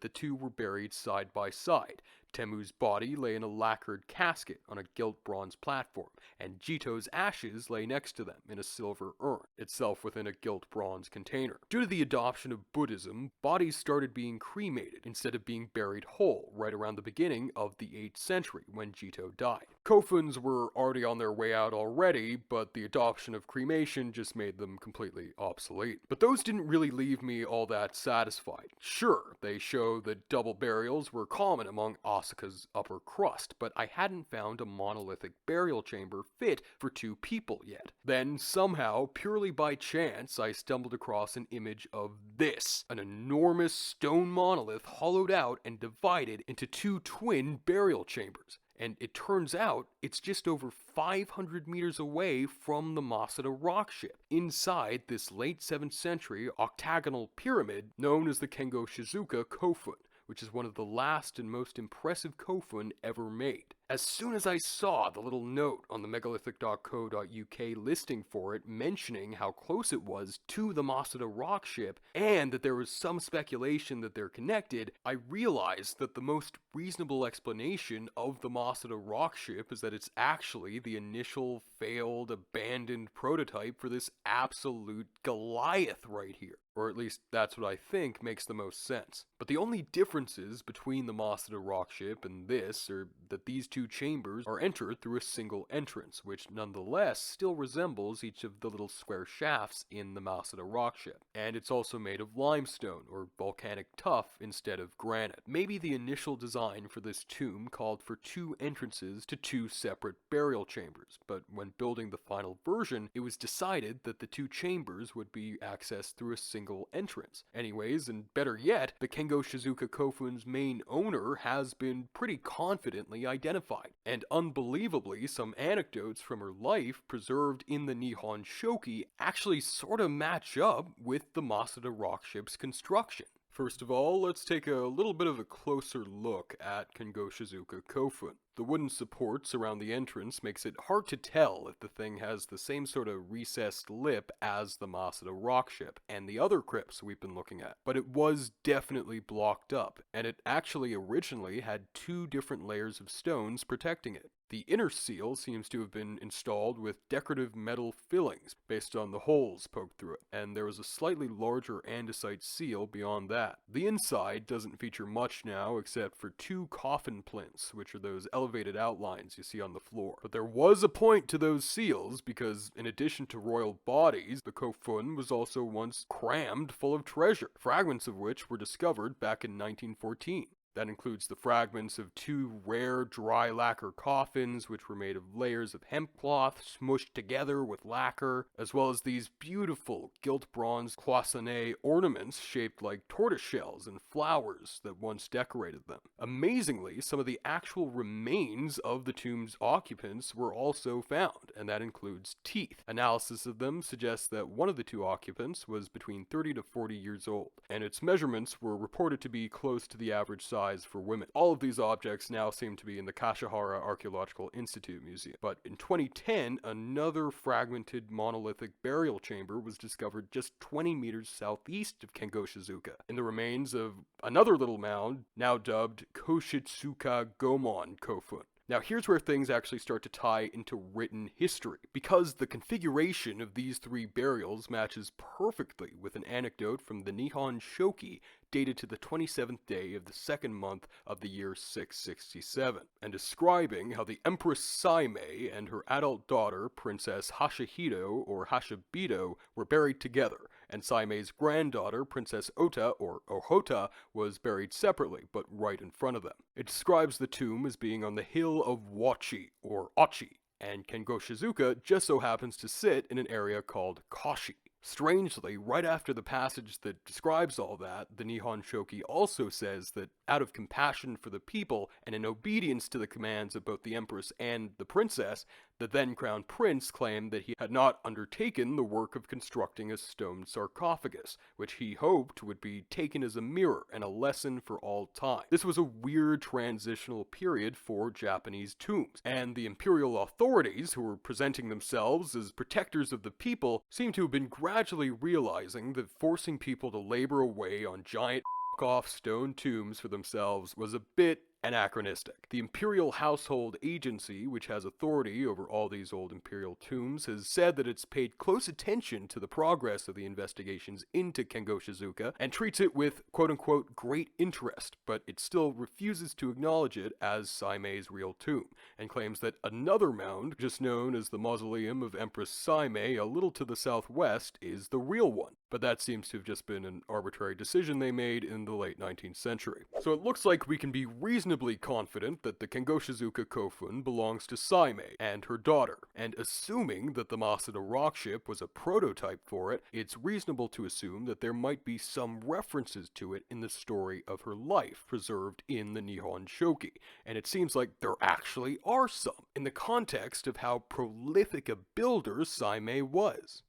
the two were buried side by side. Temmu's body lay in a lacquered casket on a gilt bronze platform, and Jito's ashes lay next to them in a silver urn, itself within a gilt bronze container. Due to the adoption of Buddhism, bodies started being cremated instead of being buried whole right around the beginning of the 8th century when Jito died. Kofuns were already on their way out already, but the adoption of cremation just made them completely obsolete. But those didn't really leave me all that satisfied. Sure, they show that double burials were common among Asuka's upper crust, but I hadn't found a monolithic burial chamber fit for two people yet. Then, somehow, purely by chance, I stumbled across an image of this, an enormous stone monolith hollowed out and divided into two twin burial chambers. And it turns out it's just over 500 meters away from the Masuda rock ship, inside this late 7th century octagonal pyramid known as the Kengo Shizuka Kofun, which is one of the last and most impressive Kofun ever made. As soon as I saw the little note on the megalithic.co.uk listing for it mentioning how close it was to the Masuda rock ship and that there was some speculation that they're connected, I realized that the most reasonable explanation of the Masuda rock ship is that it's actually the initial failed, abandoned prototype for this absolute Goliath right here. Or at least that's what I think makes the most sense. But the only differences between the Masuda rock ship and this are that these two chambers are entered through a single entrance, which nonetheless still resembles each of the little square shafts in the Masuda rock ship. And it's also made of limestone, or volcanic tuff, instead of granite. Maybe the initial design for this tomb called for two entrances to two separate burial chambers, but when building the final version, it was decided that the two chambers would be accessed through a single entrance. Anyways, and better yet, the Kengo Shizuka Kofun's main owner has been pretty confidently identified. And unbelievably, some anecdotes from her life preserved in the Nihon Shoki actually sort of match up with the Masuda rock ship's construction. First of all, let's take a little bit of a closer look at Kengo Shizuka Kofun. The wooden supports around the entrance makes it hard to tell if the thing has the same sort of recessed lip as the Masuda rock ship and the other crypts we've been looking at, but it was definitely blocked up, and it actually originally had two different layers of stones protecting it. The inner seal seems to have been installed with decorative metal fillings based on the holes poked through it, and there was a slightly larger andesite seal beyond that. The inside doesn't feature much now except for two coffin plinths, which are those elevated outlines you see on the floor. But there was a point to those seals because in addition to royal bodies, the Kofun was also once crammed full of treasure, fragments of which were discovered back in 1914. That includes the fragments of two rare dry lacquer coffins, which were made of layers of hemp cloth smushed together with lacquer, as well as these beautiful gilt bronze cloisonné ornaments shaped like tortoise shells and flowers that once decorated them. Amazingly, some of the actual remains of the tomb's occupants were also found, and that includes teeth. Analysis of them suggests that one of the two occupants was between 30 to 40 years old, and its measurements were reported to be close to the average size size for women. All of these objects now seem to be in the Kashihara Archaeological Institute Museum. But in 2010, another fragmented monolithic burial chamber was discovered just 20 meters southeast of Kengoshizuka, in the remains of another little mound, now dubbed Koshitsuka Gomon Kofun. Now here's where things actually start to tie into written history, because the configuration of these three burials matches perfectly with an anecdote from the Nihon Shoki dated to the 27th day of the second month of the year 667, and describing how the Empress Saimei and her adult daughter, Princess Hashihito or Hashibido, were buried together, and Saimei's granddaughter, Princess Ota or Ohota, was buried separately, but right in front of them. It describes the tomb as being on the hill of Wachi, or Ochi, and Kengoshizuka just so happens to sit in an area called Kashi. Strangely, right after the passage that describes all that, the Nihon Shoki also says that out of compassion for the people and in obedience to the commands of both the Empress and the Princess, the then Crown Prince claimed that he had not undertaken the work of constructing a stone sarcophagus, which he hoped would be taken as a mirror and a lesson for all time. This was a weird transitional period for Japanese tombs, and the imperial authorities, who were presenting themselves as protectors of the people, seem to have been gradually realizing that forcing people to labor away on giant off stone tombs for themselves was a bit anachronistic. The Imperial Household Agency, which has authority over all these old imperial tombs, has said that it's paid close attention to the progress of the investigations into Kengoshizuka and treats it with quote-unquote great interest, but it still refuses to acknowledge it as Saimei's real tomb, and claims that another mound, just known as the Mausoleum of Empress Saimei a little to the southwest, is the real one. But that seems to have just been an arbitrary decision they made in the late 19th century. So it looks like we can be reasonably confident that the Kengoshizuka Kofun belongs to Saimei and her daughter, and assuming that the Masuda rock ship was a prototype for it, it's reasonable to assume that there might be some references to it in the story of her life preserved in the Nihon Shoki, and it seems like there actually are some, in the context of how prolific a builder Saimei was.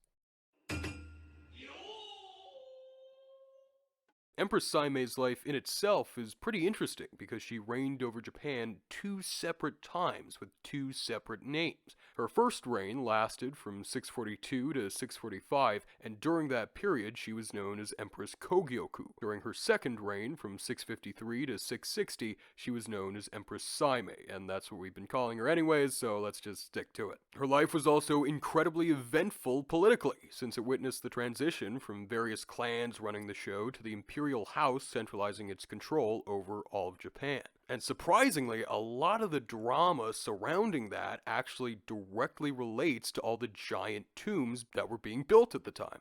Empress Saimei's life in itself is pretty interesting because she reigned over Japan 2 separate times with 2 separate names. Her first reign lasted from 642 to 645, and during that period she was known as Empress Kogyoku. During her second reign from 653 to 660, she was known as Empress Saimei, and that's what we've been calling her anyways, so let's just stick to it. Her life was also incredibly eventful politically, since it witnessed the transition from various clans running the show to the imperial house centralizing its control over all of Japan. And surprisingly, a lot of the drama surrounding that actually directly relates to all the giant tombs that were being built at the time.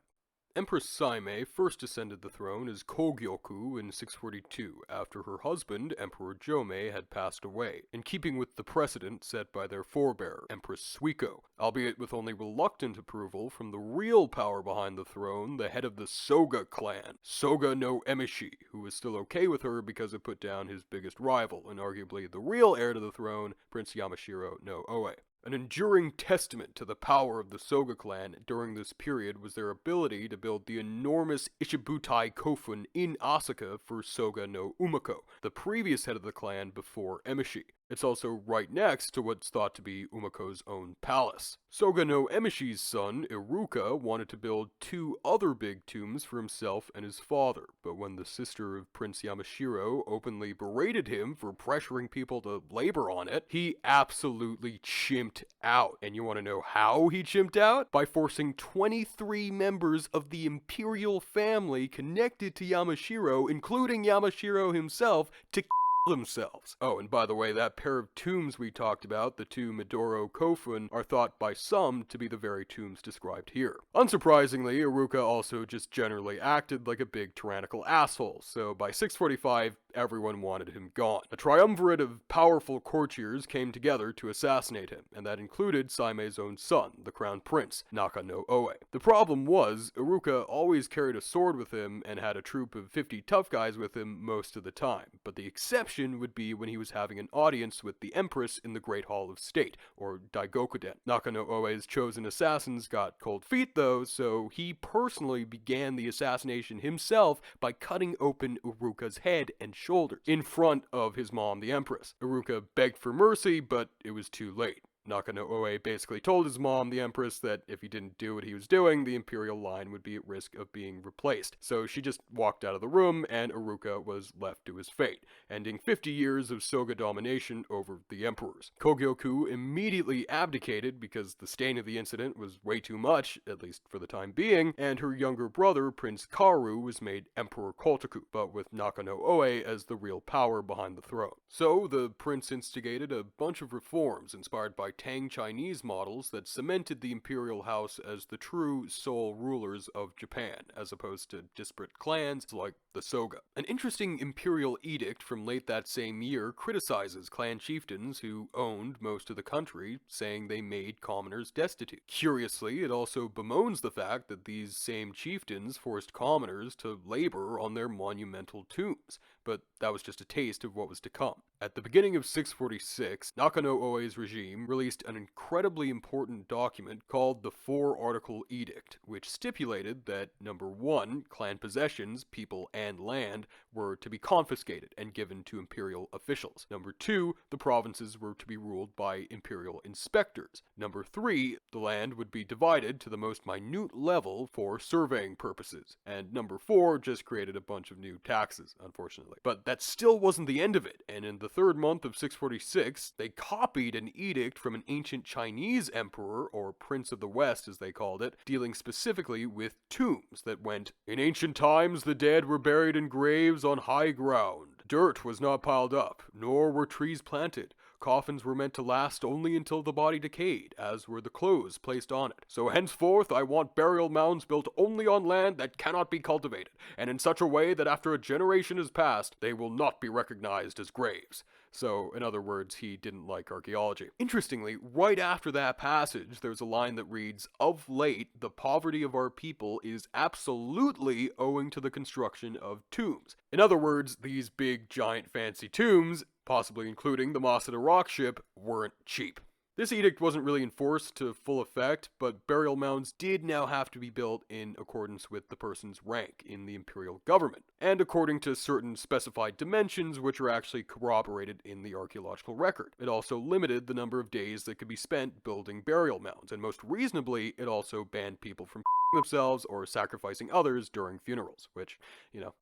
Empress Saimei first ascended the throne as Kogyoku in 642 after her husband, Emperor Jomei, had passed away, in keeping with the precedent set by their forebearer, Empress Suiko, albeit with only reluctant approval from the real power behind the throne, the head of the Soga clan, Soga no Emishi, who was still okay with her because it put down his biggest rival, and arguably the real heir to the throne, Prince Yamashiro no Oe. An enduring testament to the power of the Soga clan during this period was their ability to build the enormous Ishibutai Kofun in Asuka for Soga no Umako, the previous head of the clan before Emishi. It's also right next to what's thought to be Umako's own palace. Soga no Emishi's son, Iruka, wanted to build 2 other big tombs for himself and his father, but when the sister of Prince Yamashiro openly berated him for pressuring people to labor on it, he absolutely chimped out. And you want to know how he chimped out? By forcing 23 members of the imperial family connected to Yamashiro, including Yamashiro himself, to themselves. Oh, and by the way, that pair of tombs we talked about, the 2 Midoro Kofun, are thought by some to be the very tombs described here. Unsurprisingly, Iruka also just generally acted like a big tyrannical asshole, so by 645, everyone wanted him gone. A triumvirate of powerful courtiers came together to assassinate him, and that included Saimei's own son, the crown prince, Naka no Oe. The problem was, Iruka always carried a sword with him and had a troop of 50 tough guys with him most of the time, but the exception exception would be when he was having an audience with the Empress in the Great Hall of State, or Daigokuden. Nakano-Oe's chosen assassins got cold feet though, so he personally began the assassination himself by cutting open Uruka's head and shoulders in front of his mom, the Empress. Uruka begged for mercy, but it was too late. Nakano-Oe basically told his mom, the Empress, that if he didn't do what he was doing, the imperial line would be at risk of being replaced. So she just walked out of the room, and Uruka was left to his fate, ending 50 years of Soga domination over the emperors. Kogyoku immediately abdicated because the stain of the incident was way too much, at least for the time being, and her younger brother, Prince Karu, was made Emperor Kotoku, but with Nakano-Oe as the real power behind the throne. So the prince instigated a bunch of reforms inspired by Tang Chinese models that cemented the imperial house as the true sole rulers of Japan, as opposed to disparate clans like the Soga. An interesting imperial edict from late that same year criticizes clan chieftains who owned most of the country, saying they made commoners destitute. Curiously, it also bemoans the fact that these same chieftains forced commoners to labor on their monumental tombs, but that was just a taste of what was to come. At the beginning of 646, Nakano-Oe's regime released an incredibly important document called the Four-Article Edict, which stipulated that, number 1, clan possessions, people, and land were to be confiscated and given to imperial officials. Number 2, the provinces were to be ruled by imperial inspectors. Number 3, the land would be divided to the most minute level for surveying purposes. And number 4 just created a bunch of new taxes, unfortunately. But that still wasn't the end of it, and in the third month of 646, they copied an edict from an ancient Chinese emperor, or Prince of the West as they called it, dealing specifically with tombs that went, "In ancient times the dead were buried in graves on high ground. Dirt was not piled up, nor were trees planted. Coffins were meant to last only until the body decayed, as were the clothes placed on it. So henceforth I want burial mounds built only on land that cannot be cultivated, and in such a way that after a generation has passed, they will not be recognized as graves." So, in other words, he didn't like archaeology. Interestingly, right after that passage, there's a line that reads, "Of late, the poverty of our people is absolutely owing to the construction of tombs." In other words, these big, giant, fancy tombs, possibly including the Masuda rock ship, weren't cheap. This edict wasn't really enforced to full effect, but burial mounds did now have to be built in accordance with the person's rank in the imperial government, and according to certain specified dimensions which are actually corroborated in the archaeological record. It also limited the number of days that could be spent building burial mounds, and most reasonably, it also banned people from themselves or sacrificing others during funerals, which,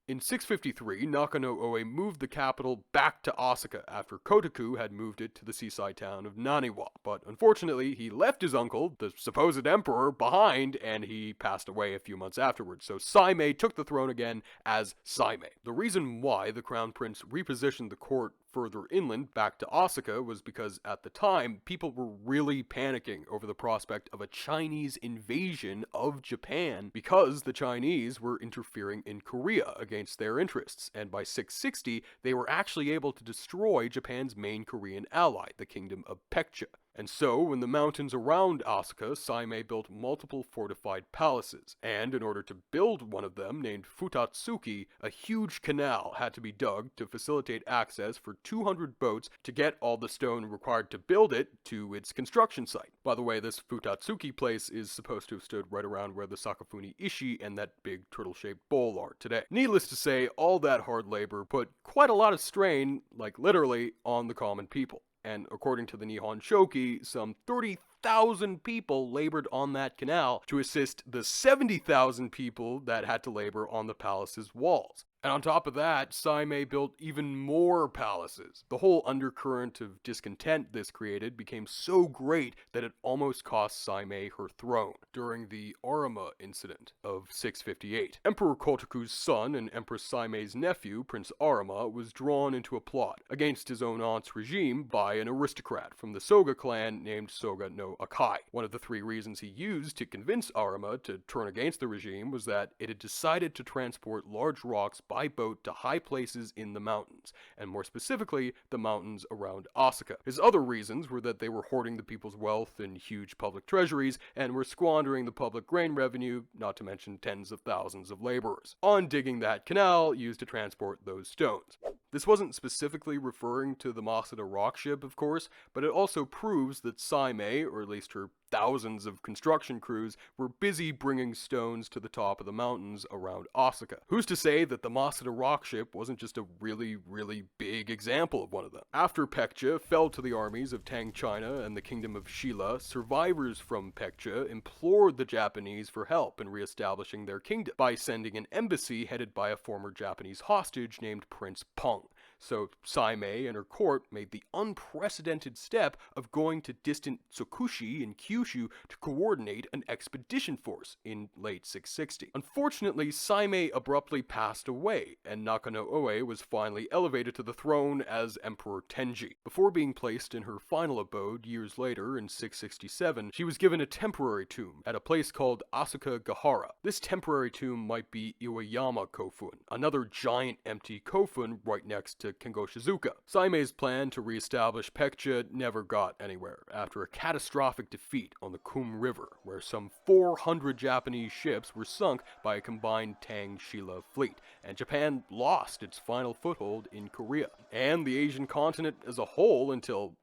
In 653, Nakano-Oe moved the capital back to Asuka after Kotoku had moved it to the seaside town of Naniwa, but unfortunately he left his uncle, the supposed emperor, behind, and he passed away a few months afterwards, so Saimei took the throne again as Saimei. The reason why the crown prince repositioned the court further inland back to Asuka was because at the time people were really panicking over the prospect of a Chinese invasion of Japan because the Chinese were interfering in Korea against their interests, and by 660 they were actually able to destroy Japan's main Korean ally, the kingdom of Baekje. And so, when the mountains around Asuka, Saimei built multiple fortified palaces, and in order to build one of them, named Futatsuki, a huge canal had to be dug to facilitate access for 200 boats to get all the stone required to build it to its construction site. By the way, this Futatsuki place is supposed to have stood right around where the Sakafuni Ishi and that big turtle-shaped bowl are today. Needless to say, all that hard labor put quite a lot of strain, like literally, on the common people. And according to the Nihon Shoki, some 30,000 people labored on that canal to assist the 70,000 people that had to labor on the palace's walls. And on top of that, Saimei built even more palaces. The whole undercurrent of discontent this created became so great that it almost cost Saimei her throne during the Arima incident of 658. Emperor Kotoku's son and Empress Saimei's nephew, Prince Arima, was drawn into a plot against his own aunt's regime by an aristocrat from the Soga clan named Soga no Akai. One of the 3 reasons he used to convince Arima to turn against the regime was that it had decided to transport large rocks by boat to high places in the mountains, and more specifically, the mountains around Asuka. His other reasons were that they were hoarding the people's wealth in huge public treasuries, and were squandering the public grain revenue, not to mention tens of thousands of laborers, on digging that canal used to transport those stones. This wasn't specifically referring to the Masuda rock ship, of course, but it also proves that Saimei, or at least her thousands of construction crews, were busy bringing stones to the top of the mountains around Asuka. Who's to say that the Masuda rock ship wasn't just a really, really big example of one of them? After Pekja fell to the armies of Tang China and the kingdom of Shilla, survivors from Pekja implored the Japanese for help in re-establishing their kingdom by sending an embassy headed by a former Japanese hostage named Prince Peng. So Saimei and her court made the unprecedented step of going to distant Tsukushi in Kyushu to coordinate an expedition force in late 660. Unfortunately, Saimei abruptly passed away, and Nakano-Oe was finally elevated to the throne as Emperor Tenji. Before being placed in her final abode years later in 667, she was given a temporary tomb at a place called Asuka Gahara. This temporary tomb might be Iwayama Kofun, another giant empty kofun right next to Kengoshizuka. Saimei's plan to re-establish Pekja never got anywhere after a catastrophic defeat on the Kum River, where some 400 Japanese ships were sunk by a combined Tang-Shilla fleet, and Japan lost its final foothold in Korea, and the Asian continent as a whole until,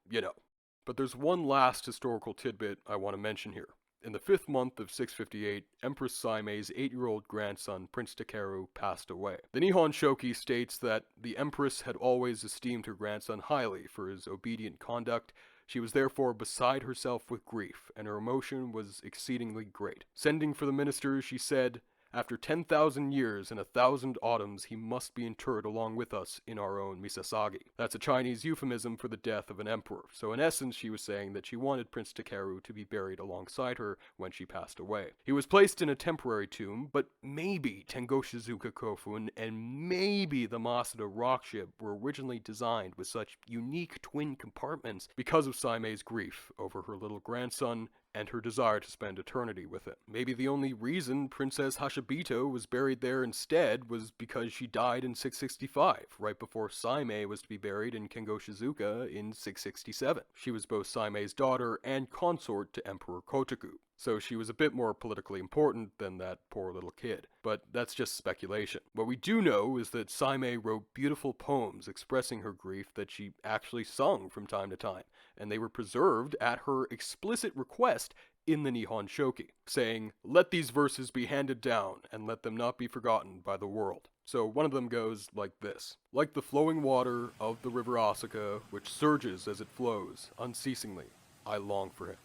But there's one last historical tidbit I want to mention here. In the 5th month of 658, Empress Saimei's 8-year-old grandson, Prince Takeru, passed away. The Nihon Shoki states that the Empress had always esteemed her grandson highly for his obedient conduct. She was therefore beside herself with grief, and her emotion was exceedingly great. Sending for the ministers, she said, "After 10,000 years and 1,000 autumns, he must be interred along with us in our own Misasagi." That's a Chinese euphemism for the death of an emperor. So in essence, she was saying that she wanted Prince Takeru to be buried alongside her when she passed away. He was placed in a temporary tomb, but maybe Tengoshizuka Kofun and maybe the Masuda rock ship were originally designed with such unique twin compartments because of Saimei's grief over her little grandson and her desire to spend eternity with him. Maybe the only reason Princess Hashabito was buried there instead was because she died in 665, right before Saimei was to be buried in Kengoshizuka in 667. She was both Saimei's daughter and consort to Emperor Kotoku, so she was a bit more politically important than that poor little kid. But that's just speculation. What we do know is that Saimei wrote beautiful poems expressing her grief that she actually sung from time to time, and they were preserved at her explicit request in the Nihon Shoki, saying, "Let these verses be handed down, and let them not be forgotten by the world." So one of them goes like this: "Like the flowing water of the river Asuka, which surges as it flows, unceasingly, I long for him."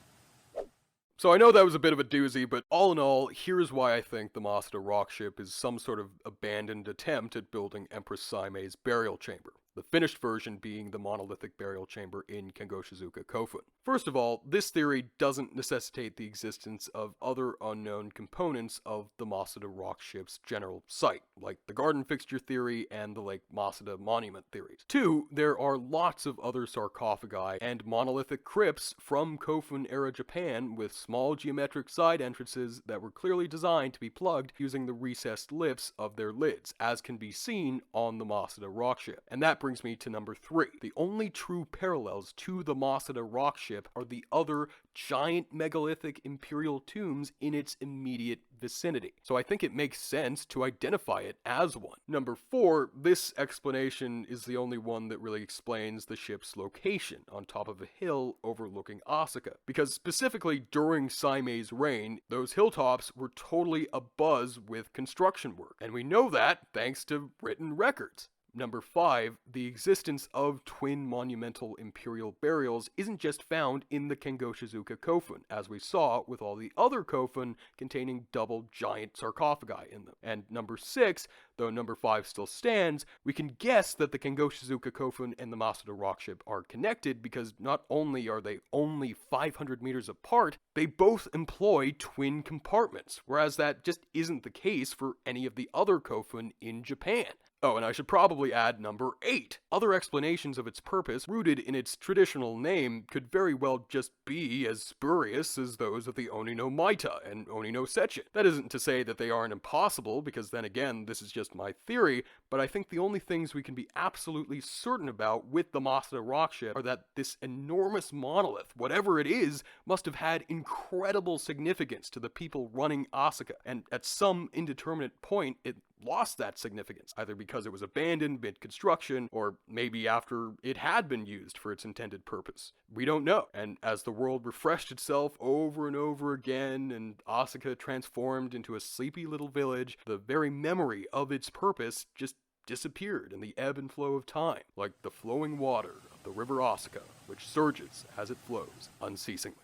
So I know that was a bit of a doozy, but all in all, here's why I think the Masuda rock ship is some sort of abandoned attempt at building Empress Saimei's burial chamber. The finished version being the monolithic burial chamber in Kengoshizuka Kofun. First of all, this theory doesn't necessitate the existence of other unknown components of the Masuda rock ship's general site, like the garden fixture theory and the Lake Masuda monument theories. 2, there are lots of other sarcophagi and monolithic crypts from Kofun-era Japan with small geometric side entrances that were clearly designed to be plugged using the recessed lips of their lids, as can be seen on the Masuda rock ship. And that brings me to number 3. The only true parallels to the Masuda rock ship are the other giant megalithic imperial tombs in its immediate vicinity. So I think it makes sense to identify it as one. Number 4, this explanation is the only one that really explains the ship's location on top of a hill overlooking Asuka, because specifically during Saimei's reign, those hilltops were totally abuzz with construction work, and we know that thanks to written records. Number 5, the existence of twin monumental imperial burials isn't just found in the Kengoshizuka Kofun, as we saw with all the other Kofun containing double giant sarcophagi in them. And number 6, though number 5 still stands, we can guess that the Kengoshizuka Kofun and the Masuda rock ship are connected because not only are they only 500 meters apart, they both employ twin compartments, whereas that just isn't the case for any of the other Kofun in Japan. Oh, and I should probably add number 8. Other explanations of its purpose, rooted in its traditional name, could very well just be as spurious as those of the Oni no Maita and Oni no Sechen. That isn't to say that they aren't impossible, because then again, this is just my theory, but I think the only things we can be absolutely certain about with the Masuda rock ship are that this enormous monolith, whatever it is, must have had incredible significance to the people running Asuka, and at some indeterminate point, it lost that significance, either because it was abandoned mid-construction, or maybe after it had been used for its intended purpose. We don't know. And as the world refreshed itself over and over again, and Asuka transformed into a sleepy little village, the very memory of its purpose just disappeared in the ebb and flow of time, like the flowing water of the river Asuka, which surges as it flows unceasingly.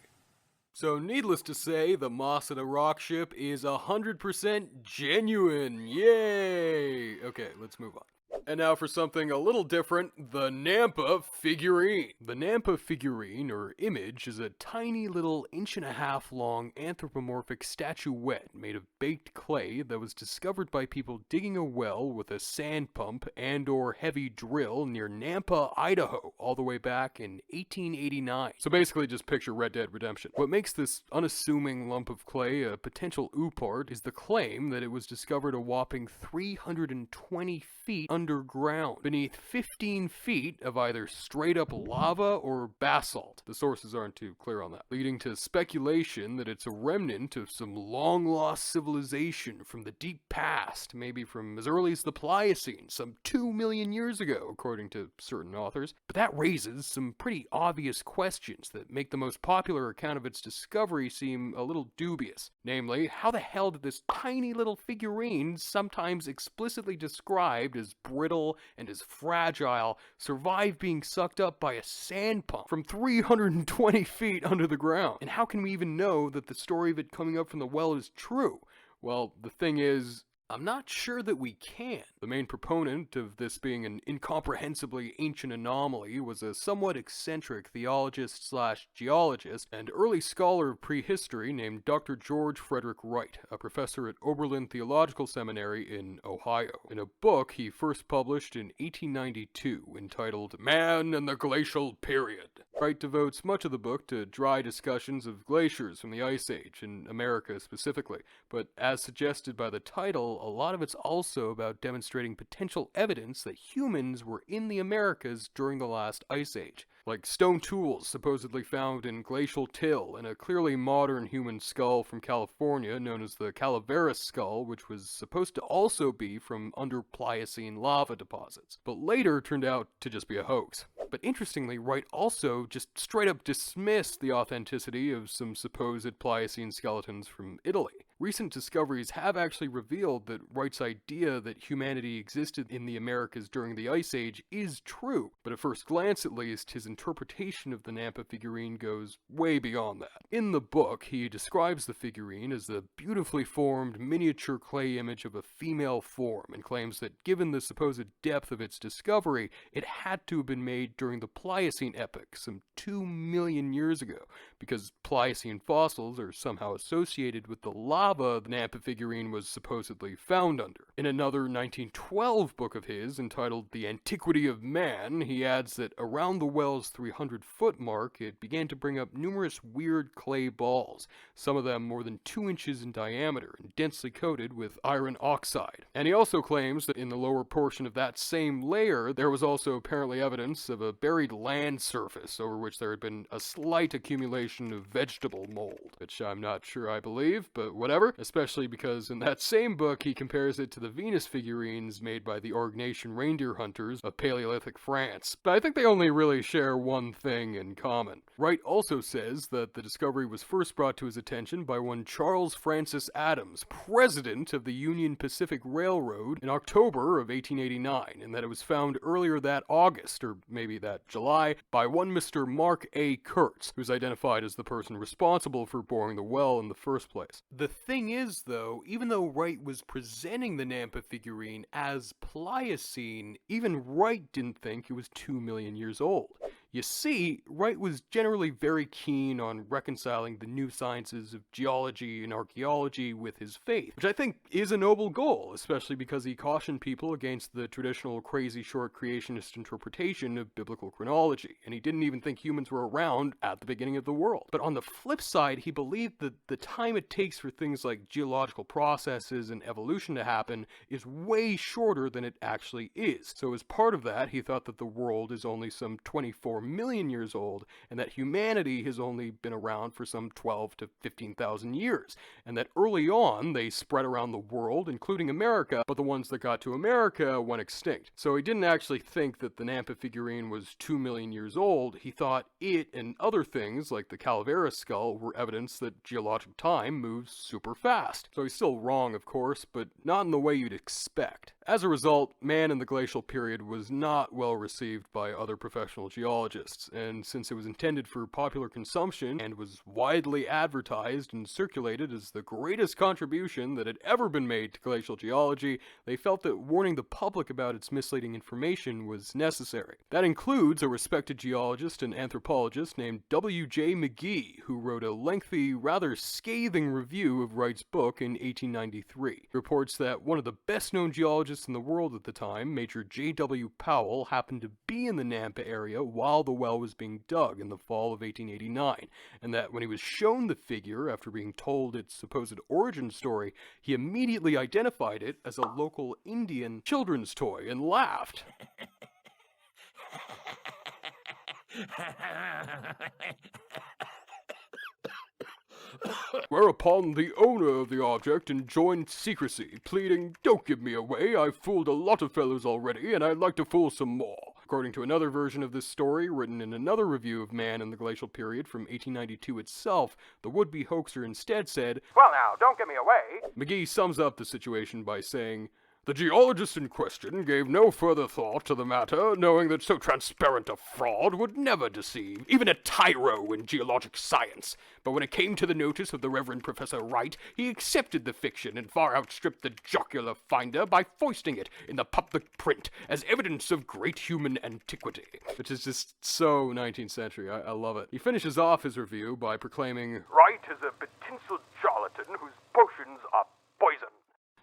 So needless to say, the Masuda rock ship is 100% genuine. Yay! Okay, let's move on. And now for something a little different, the Nampa Figurine. The Nampa Figurine, or image, is a tiny little 1.5 inch long anthropomorphic statuette made of baked clay that was discovered by people digging a well with a sand pump and or heavy drill near Nampa, Idaho, all the way back in 1889. So basically just picture Red Dead Redemption. What makes this unassuming lump of clay a potential OOPArt is the claim that it was discovered a whopping 320 feet underground, beneath 15 feet of either straight up lava or basalt. The sources aren't too clear on that, leading to speculation that it's a remnant of some long lost civilization from the deep past, maybe from as early as the Pliocene, some 2 million years ago, according to certain authors. But that raises some pretty obvious questions that make the most popular account of its discovery seem a little dubious. Namely, how the hell did this tiny little figurine, sometimes explicitly described as brittle and as fragile, survive being sucked up by a sand pump from 320 feet under the ground? And how can we even know that the story of it coming up from the well is true? Well, the thing is, I'm not sure that we can. The main proponent of this being an incomprehensibly ancient anomaly was a somewhat eccentric theologist/geologist and early scholar of prehistory named Dr. George Frederick Wright, a professor at Oberlin Theological Seminary in Ohio. In a book he first published in 1892 entitled Man and the Glacial Period, Wright devotes much of the book to dry discussions of glaciers from the Ice Age, in America specifically, but as suggested by the title, a lot of it's also about demonstrating potential evidence that humans were in the Americas during the last Ice Age, like stone tools supposedly found in glacial till and a clearly modern human skull from California known as the Calaveras skull, which was supposed to also be from under Pliocene lava deposits, but later turned out to just be a hoax. But interestingly, Wright also just straight up dismissed the authenticity of some supposed Pliocene skeletons from Italy. Recent discoveries have actually revealed that Wright's idea that humanity existed in the Americas during the Ice Age is true, but at first glance at least, his interpretation of the Nampa figurine goes way beyond that. In the book, he describes the figurine as a beautifully formed miniature clay image of a female form, and claims that given the supposed depth of its discovery, it had to have been made during the Pliocene epoch, some 2 million years ago, because Pliocene fossils are somehow associated with the lava the Nampa figurine was supposedly found under. In another 1912 book of his, entitled The Antiquity of Man, he adds that around the well's 300-foot mark, it began to bring up numerous weird clay balls, some of them more than 2 inches in diameter and densely coated with iron oxide. And he also claims that in the lower portion of that same layer, there was also apparently evidence of a buried land surface over which there had been a slight accumulation of vegetable mold, which I'm not sure I believe, but whatever, especially because in that same book he compares it to the Venus figurines made by the Orgnatian reindeer hunters of Paleolithic France. But I think they only really share one thing in common. Wright also says that the discovery was first brought to his attention by one Charles Francis Adams, president of the Union Pacific Railroad, in October of 1889, and that it was found earlier that August, or maybe that July, by one Mr. Mark A. Kurtz, who's identified as the person responsible for boring the well in the first place. The thing is, though, even though Wright was presenting the Nampa figurine as Pliocene, even Wright didn't think it was 2 million years old. You see, Wright was generally very keen on reconciling the new sciences of geology and archaeology with his faith, which I think is a noble goal, especially because he cautioned people against the traditional crazy short creationist interpretation of biblical chronology, and he didn't even think humans were around at the beginning of the world. But on the flip side, he believed that the time it takes for things like geological processes and evolution to happen is way shorter than it actually is. So as part of that, he thought that the world is only some 24 4 million years old, and that humanity has only been around for some 12 to 15,000 years, and that early on they spread around the world, including America, but the ones that got to America went extinct. So he didn't actually think that the Nampa figurine was 2 million years old. He thought it and other things, like the Calavera skull, were evidence that geologic time moves super fast. So he's still wrong, of course, but not in the way you'd expect. As a result, man in the glacial period was not well received by other professional geologists, and since it was intended for popular consumption and was widely advertised and circulated as the greatest contribution that had ever been made to glacial geology, they felt that warning the public about its misleading information was necessary. That includes a respected geologist and anthropologist named W.J. McGee, who wrote a lengthy, rather scathing review of Wright's book in 1893. He reports that one of the best-known geologists in the world at the time, Major J.W. Powell, happened to be in the Nampa area while the well was being dug in the fall of 1889, and that when he was shown the figure after being told its supposed origin story, he immediately identified it as a local Indian children's toy and laughed. Whereupon the owner of the object enjoined secrecy, pleading, "Don't give me away, I've fooled a lot of fellows already, and I'd like to fool some more." According to another version of this story, written in another review of man in the glacial period from 1892 itself, the would-be hoaxer instead said, "Well now, don't give me away." McGee sums up the situation by saying, "The geologist in question gave no further thought to the matter, knowing that so transparent a fraud would never deceive even a tyro in geologic science. But when it came to the notice of the Reverend Professor Wright, he accepted the fiction and far outstripped the jocular finder by foisting it in the public print as evidence of great human antiquity." Which is just so 19th century. I love it. He finishes off his review by proclaiming, "Wright is a betinsel charlatan whose potions are poison."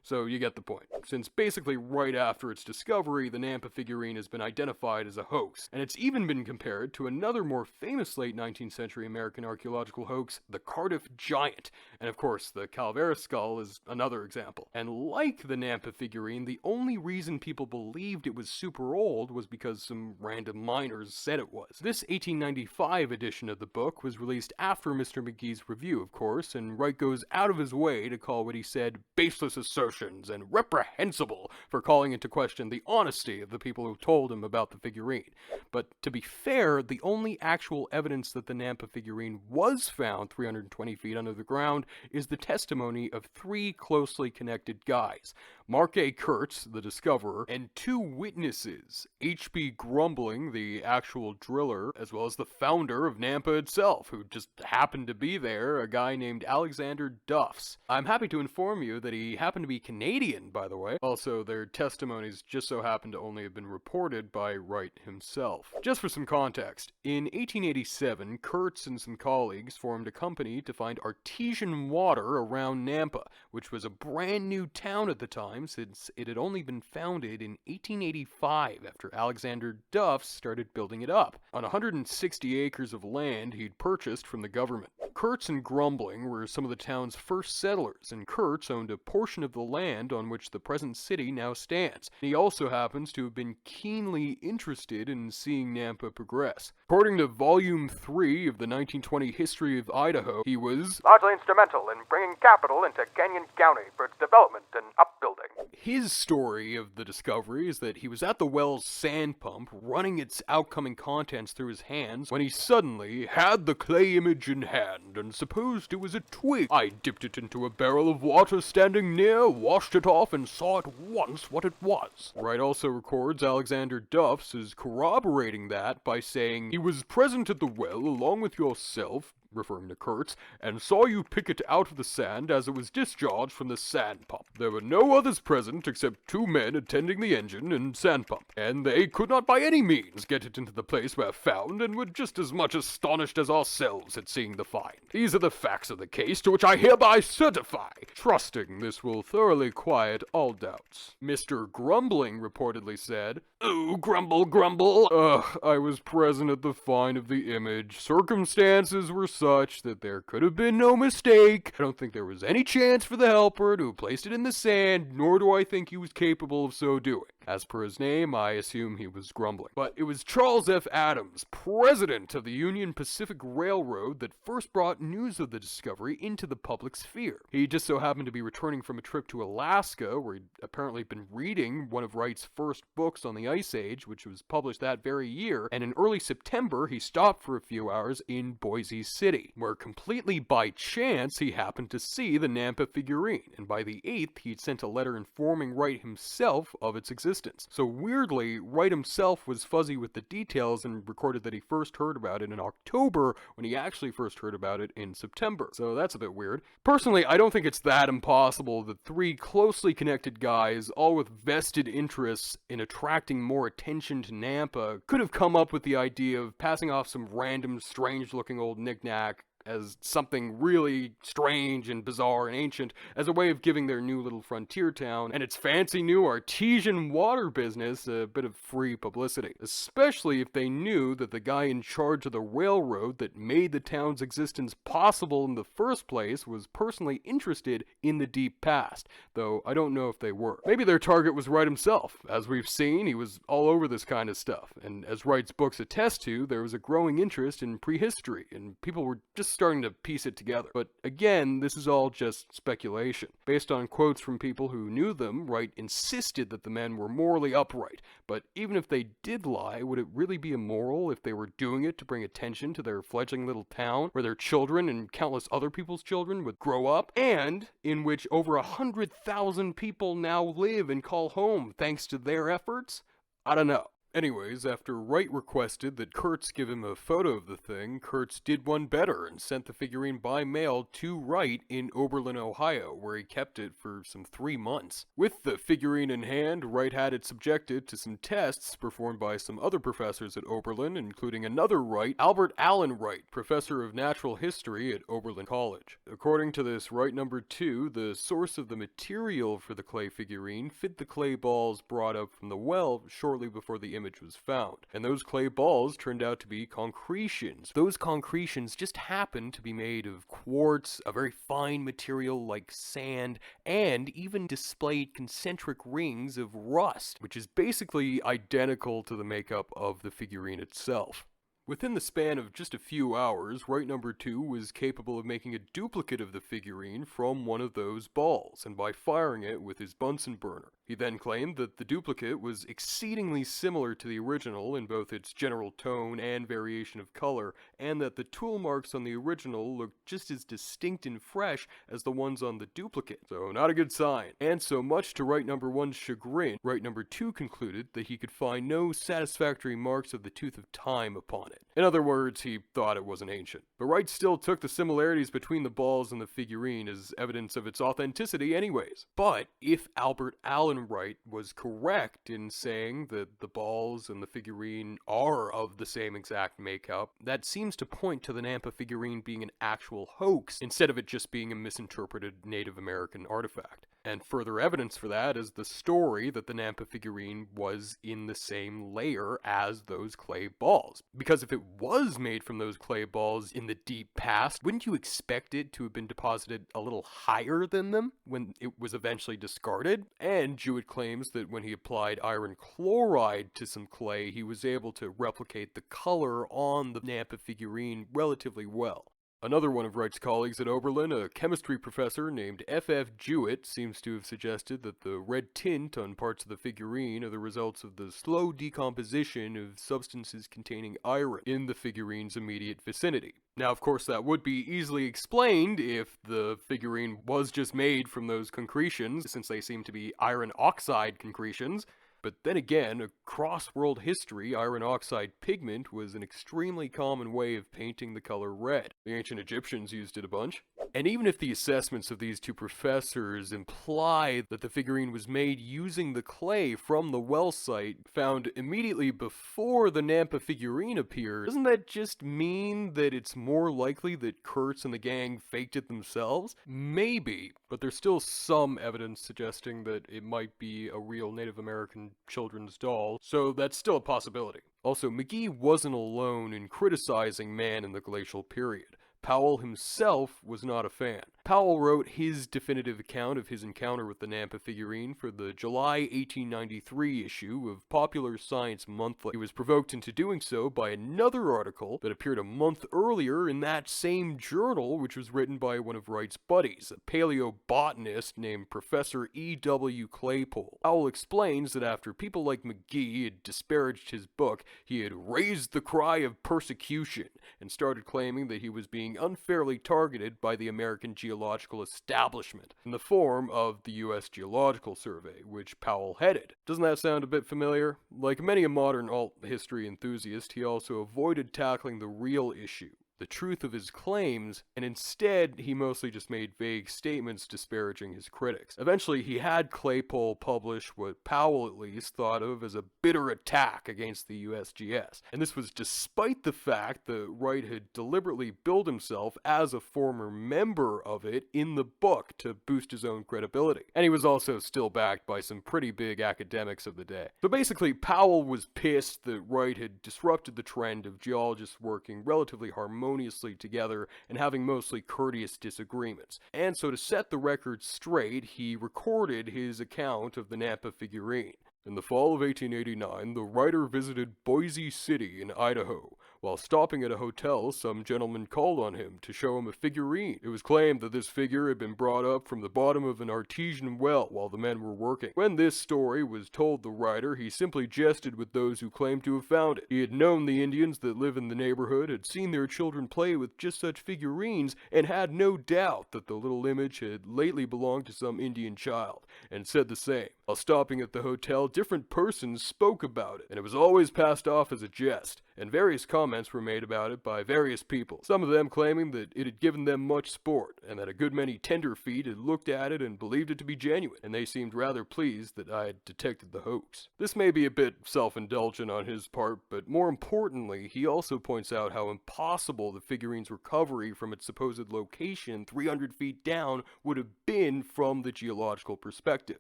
So you get the point. Since basically right after its discovery, the Nampa figurine has been identified as a hoax, and it's even been compared to another more famous late 19th century American archaeological hoax, the Cardiff Giant. And of course, the Calavera skull is another example. And like the Nampa figurine, the only reason people believed it was super old was because some random miners said it was. This 1895 edition of the book was released after Mr. McGee's review, of course, and Wright goes out of his way to call what he said baseless assertions and reprehensible for calling into question the honesty of the people who told him about the figurine. But to be fair, the only actual evidence that the Nampa figurine was found 320 feet under the ground is the testimony of 3 closely connected guys: Mark A. Kurtz, the discoverer, and 2 witnesses, H.B. Grumbling, the actual driller, as well as the founder of Nampa itself, who just happened to be there, a guy named Alexander Duffs. I'm happy to inform you that he happened to be Canadian, by the way. Also, their testimonies just so happen to only have been reported by Wright himself. Just for some context, in 1887, Kurtz and some colleagues formed a company to find artesian water around Nampa, which was a brand new town at the time since it had only been founded in 1885 after Alexander Duffs started building it up on 160 acres of land he'd purchased from the government. Kurtz and Grumbling were some of the town's first settlers, and Kurtz owned a portion of the land on which the present city now stands. He also happens to have been keenly interested in seeing Nampa progress. According to Volume 3 of the 1920 History of Idaho, he was largely instrumental in bringing capital into Canyon County for its development and upbuilding. His story of the discovery is that he was at the well's sand pump, running its outcoming contents through his hands, when he suddenly had the clay image in hand and supposed it was a twig. "I dipped it into a barrel of water standing near, washed it off, and saw at once what it was." Wright also records Alexander Duffs as corroborating that by saying, "He was present at the well along with yourself," referring to Kurtz, "and saw you pick it out of the sand as it was discharged from the sand pump. There were no others present except 2 men attending the engine and sand pump, and they could not by any means get it into the place where found, and were just as much astonished as ourselves at seeing the find. These are the facts of the case to which I hereby certify, trusting this will thoroughly quiet all doubts." Mr. Grumbling reportedly said, Ooh, grumble, grumble. Ugh, I was present at the find of the image. Circumstances were such that there could have been no mistake. I don't think there was any chance for the helper to have placed it in the sand, nor do I think he was capable of so doing. As per his name, I assume he was grumbling. But it was Charles F. Adams, president of the Union Pacific Railroad, that first brought news of the discovery into the public sphere. He just so happened to be returning from a trip to Alaska, where he'd apparently been reading one of Wright's first books on the Ice Age, which was published that very year, and in early September, he stopped for a few hours in Boise City, where completely by chance, he happened to see the Nampa figurine, and by the 8th, he'd sent a letter informing Wright himself of its existence. So weirdly, Wright himself was fuzzy with the details and recorded that he first heard about it in October when he actually first heard about it in September. So that's a bit weird. Personally, I don't think it's that impossible that three closely connected guys, all with vested interests in attracting more attention to Nampa, could have come up with the idea of passing off some random, strange-looking old knickknack as something really strange and bizarre and ancient as a way of giving their new little frontier town and its fancy new artesian water business a bit of free publicity, especially if they knew that the guy in charge of the railroad that made the town's existence possible in the first place was personally interested in the deep past, though I don't know if they were. Maybe their target was Wright himself. As we've seen, he was all over this kind of stuff, and as Wright's books attest to, there was a growing interest in prehistory, and people were just starting to piece it together. But again, this is all just speculation. Based on quotes from people who knew them, Wright insisted that the men were morally upright. But even if they did lie, would it really be immoral if they were doing it to bring attention to their fledgling little town, where their children and countless other people's children would grow up, and in which over 100,000 people now live and call home thanks to their efforts? I don't know. Anyways, after Wright requested that Kurtz give him a photo of the thing, Kurtz did one better and sent the figurine by mail to Wright in Oberlin, Ohio, where he kept it for some 3 months. With the figurine in hand, Wright had it subjected to some tests performed by some other professors at Oberlin, including another Wright, Albert Allen Wright, professor of natural history at Oberlin College. According to this Wright number 2, the source of the material for the clay figurine fit the clay balls brought up from the well shortly before the image was found, and those clay balls turned out to be concretions. Those concretions just happened to be made of quartz, a very fine material like sand, and even displayed concentric rings of rust, which is basically identical to the makeup of the figurine itself. Within the span of just a few hours, Wright number 2 was capable of making a duplicate of the figurine from one of those balls, and by firing it with his Bunsen burner. He then claimed that the duplicate was exceedingly similar to the original in both its general tone and variation of color, and that the tool marks on the original looked just as distinct and fresh as the ones on the duplicate. So not a good sign. And so much to Wright number 1's chagrin, Wright number 2 concluded that he could find no satisfactory marks of the tooth of time upon it. In other words, he thought it wasn't ancient. But Wright still took the similarities between the balls and the figurine as evidence of its authenticity anyways. But if Albert Allen Wright was correct in saying that the balls and the figurine are of the same exact makeup, that seems to point to the Nampa figurine being an actual hoax instead of it just being a misinterpreted Native American artifact. And further evidence for that is the story that the Nampa figurine was in the same layer as those clay balls. Because if it was made from those clay balls in the deep past, wouldn't you expect it to have been deposited a little higher than them when it was eventually discarded? And Jewett claims that when he applied iron chloride to some clay, he was able to replicate the color on the Nampa figurine relatively well. Another one of Wright's colleagues at Oberlin, a chemistry professor named F.F. Jewett, seems to have suggested that the red tint on parts of the figurine are the results of the slow decomposition of substances containing iron in the figurine's immediate vicinity. Now, of course, that would be easily explained if the figurine was just made from those concretions, since they seem to be iron oxide concretions. But then again, across world history, iron oxide pigment was an extremely common way of painting the color red. The ancient Egyptians used it a bunch. And even if the assessments of these two professors imply that the figurine was made using the clay from the well site found immediately before the Nampa Figurine appeared, doesn't that just mean that it's more likely that Kurtz and the gang faked it themselves? Maybe, but there's still some evidence suggesting that it might be a real Native American children's doll, so that's still a possibility. Also, McGee wasn't alone in criticizing man in the glacial period. Powell himself was not a fan. Powell wrote his definitive account of his encounter with the Nampa figurine for the July 1893 issue of Popular Science Monthly. He was provoked into doing so by another article that appeared a month earlier in that same journal, which was written by one of Wright's buddies, a paleobotanist named Professor E.W. Claypole. Powell explains that after people like McGee had disparaged his book, he had raised the cry of persecution and started claiming that he was being unfairly targeted by the American geological establishment in the form of the U.S. Geological Survey, which Powell headed. Doesn't that sound a bit familiar? Like many a modern alt history enthusiast, he also avoided tackling the real issue, the truth of his claims, and instead he mostly just made vague statements disparaging his critics. Eventually he had Claypole publish what Powell at least thought of as a bitter attack against the USGS, and this was despite the fact that Wright had deliberately billed himself as a former member of it in the book to boost his own credibility, and he was also still backed by some pretty big academics of the day. So basically Powell was pissed that Wright had disrupted the trend of geologists working relatively harmoniously together and having mostly courteous disagreements. And so to set the record straight, he recorded his account of the Nampa figurine. In the fall of 1889, the writer visited Boise City in Idaho. While stopping at a hotel, some gentleman called on him to show him a figurine. It was claimed that this figure had been brought up from the bottom of an artesian well while the men were working. When this story was told the writer, he simply jested with those who claimed to have found it. He had known the Indians that live in the neighborhood, had seen their children play with just such figurines, and had no doubt that the little image had lately belonged to some Indian child, and said the same. While stopping at the hotel, different persons spoke about it, and it was always passed off as a jest, and various comments were made about it by various people, some of them claiming that it had given them much sport, and that a good many tenderfeet had looked at it and believed it to be genuine, and they seemed rather pleased that I had detected the hoax. This may be a bit self-indulgent on his part, but more importantly, he also points out how impossible the figurine's recovery from its supposed location 300 feet down would have been from the geological perspective.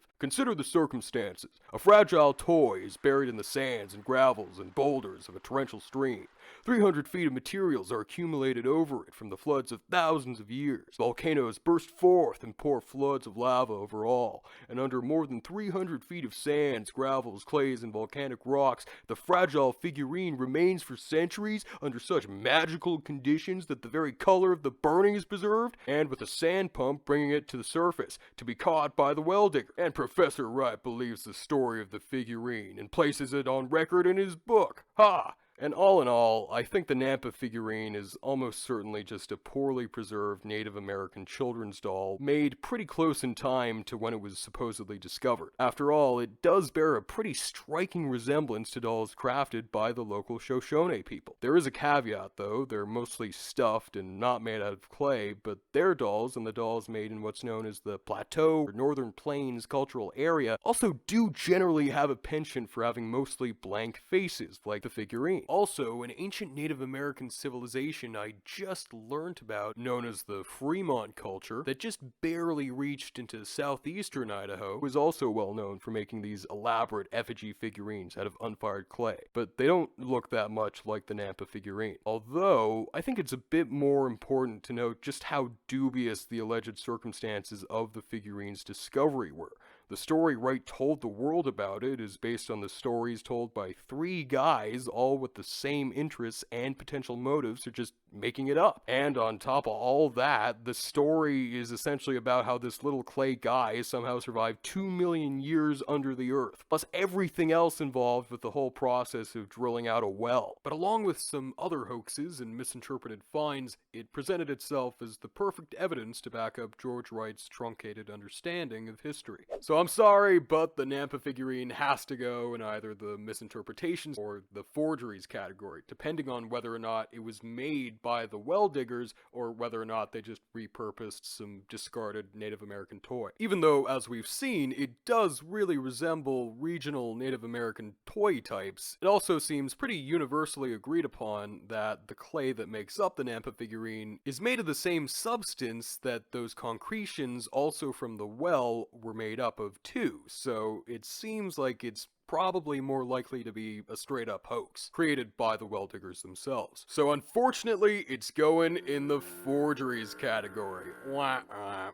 Consider the circumstances. A fragile toy is buried in the sands and gravels and boulders of a torrential stream. 300 feet of materials are accumulated over it from the floods of thousands of years. Volcanoes burst forth and pour floods of lava over all, and under more than 300 feet of sands, gravels, clays, and volcanic rocks, the fragile figurine remains for centuries under such magical conditions that the very color of the burning is preserved, and with a sand pump bringing it to the surface to be caught by the well digger. And Professor Wright believes the story of the figurine and places it on record in his book. Ha! And all in all, I think the Nampa figurine is almost certainly just a poorly preserved Native American children's doll made pretty close in time to when it was supposedly discovered. After all, it does bear a pretty striking resemblance to dolls crafted by the local Shoshone people. There is a caveat though, they're mostly stuffed and not made out of clay, but their dolls and the dolls made in what's known as the Plateau or Northern Plains cultural area also do generally have a penchant for having mostly blank faces, like the figurine. Also, an ancient Native American civilization I just learned about, known as the Fremont culture, that just barely reached into southeastern Idaho, was also well known for making these elaborate effigy figurines out of unfired clay. But they don't look that much like the Nampa figurine. Although, I think it's a bit more important to note just how dubious the alleged circumstances of the figurine's discovery were. The story Wright told the world about it is based on the stories told by 3 guys, all with the same interests and potential motives for just making it up. And on top of all that, the story is essentially about how this little clay guy somehow survived 2 million years under the earth, plus everything else involved with the whole process of drilling out a well. But along with some other hoaxes and misinterpreted finds, it presented itself as the perfect evidence to back up George Wright's truncated understanding of history. So So I'm sorry, but the Nampa figurine has to go in either the misinterpretations or the forgeries category, depending on whether or not it was made by the well diggers or whether or not they just repurposed some discarded Native American toy. Even though, as we've seen, it does really resemble regional Native American toy types, it also seems pretty universally agreed upon that the clay that makes up the Nampa figurine is made of the same substance that those concretions also from the well were made up of too, so it seems like it's probably more likely to be a straight up hoax, created by the well diggers themselves. So unfortunately, it's going in the forgeries category.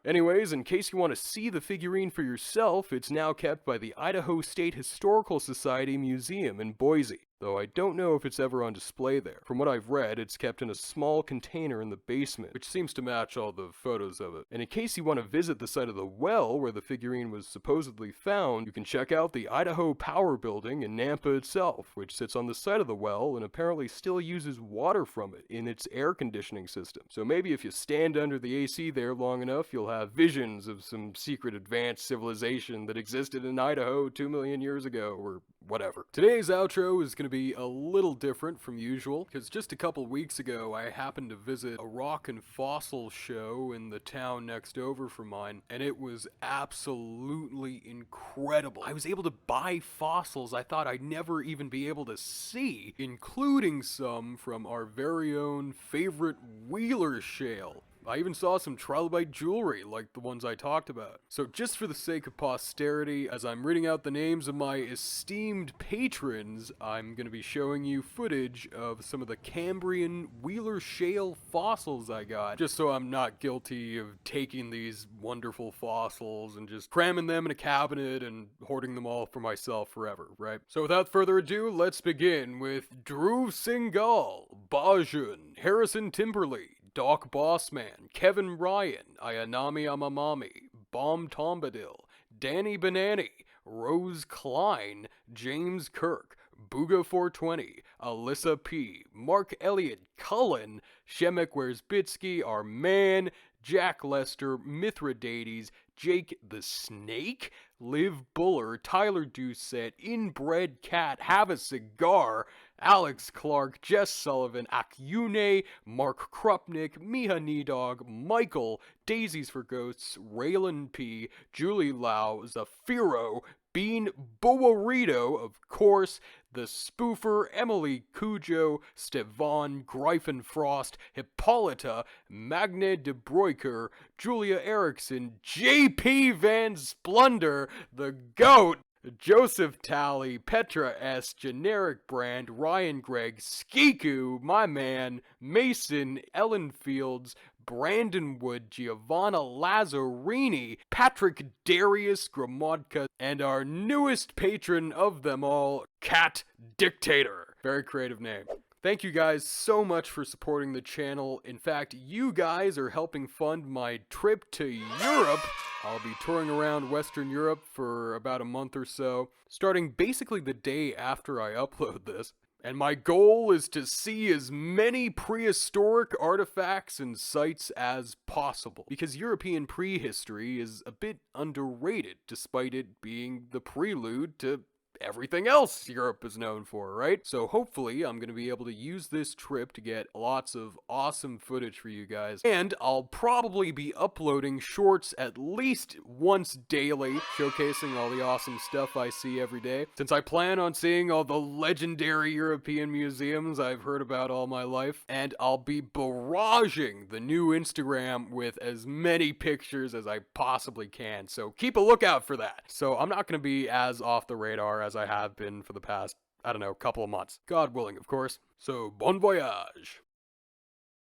Anyways, in case you want to see the figurine for yourself, it's now kept by the Idaho State Historical Society Museum in Boise, though I don't know if it's ever on display there. From what I've read, it's kept in a small container in the basement, which seems to match all the photos of it. And in case you want to visit the site of the well where the figurine was supposedly found, you can check out the Idaho Power Building in Nampa itself, which sits on the site of the well and apparently still uses water from it in its air conditioning system. So maybe if you stand under the AC there long enough, you'll have visions of some secret advanced civilization that existed in Idaho 2 million years ago, or whatever. Today's outro is going to be a little different from usual, because just a couple weeks ago I happened to visit a rock and fossil show in the town next over from mine, and it was absolutely incredible. I was able to buy fossils I thought I'd never even be able to see, including some from our very own favorite Wheeler shale. I even saw some trilobite jewelry like the ones I talked about. So just for the sake of posterity, as I'm reading out the names of my esteemed patrons, I'm going to be showing you footage of some of the Cambrian Wheeler shale fossils I got, just so I'm not guilty of taking these wonderful fossils and just cramming them in a cabinet and hoarding them all for myself forever, right? So without further ado, let's begin with Dhruv Singhal, Bajun, Harrison Timberley, Doc Bossman, Kevin Ryan, Ayanami Amamami, Bomb Tombadil, Danny Banani, Rose Klein, James Kirk, Booga420, Alyssa P, Mark Elliott, Cullen, Shemek Wears Bitsky, our man, Jack Lester, Mithridates, Jake the Snake, Liv Buller, Tyler Doucette, Inbred Cat, Have a Cigar, Alex Clark, Jess Sullivan, Akyune, Mark Krupnik, Miha Needog, Michael, Daisies for Ghosts, Raylan P, Julie Lau, Zafiro, Bean Bowarito, of course, the Spoofer, Emily Cujo, Stevon, Gryphon-Frost, Hippolyta, Magne de Broiker, Julia Erickson, JP Van Splendor, the GOAT, Joseph Talley, Petra S, Generic Brand, Ryan Gregg, Skiku, my man, Mason, Ellen Fields, Brandon Wood, Giovanna Lazzarini, Patrick Darius Gramodka, and our newest patron of them all, Cat Dictator. Very creative name. Thank you guys so much for supporting the channel. In fact, you guys are helping fund my trip to Europe. I'll be touring around Western Europe for about a month or so, starting basically the day after I upload this. And my goal is to see as many prehistoric artifacts and sites as possible, because European prehistory is a bit underrated, despite it being the prelude to everything else Europe is known for, right? So hopefully I'm going to be able to use this trip to get lots of awesome footage for you guys, and I'll probably be uploading shorts at least once daily, showcasing all the awesome stuff I see every day, since I plan on seeing all the legendary European museums I've heard about all my life, and I'll be barraging the new Instagram with as many pictures as I possibly can, so keep a lookout for that. So I'm not going to be as off the radar as I have been for the past, I don't know, couple of months. God willing, of course. So, bon voyage!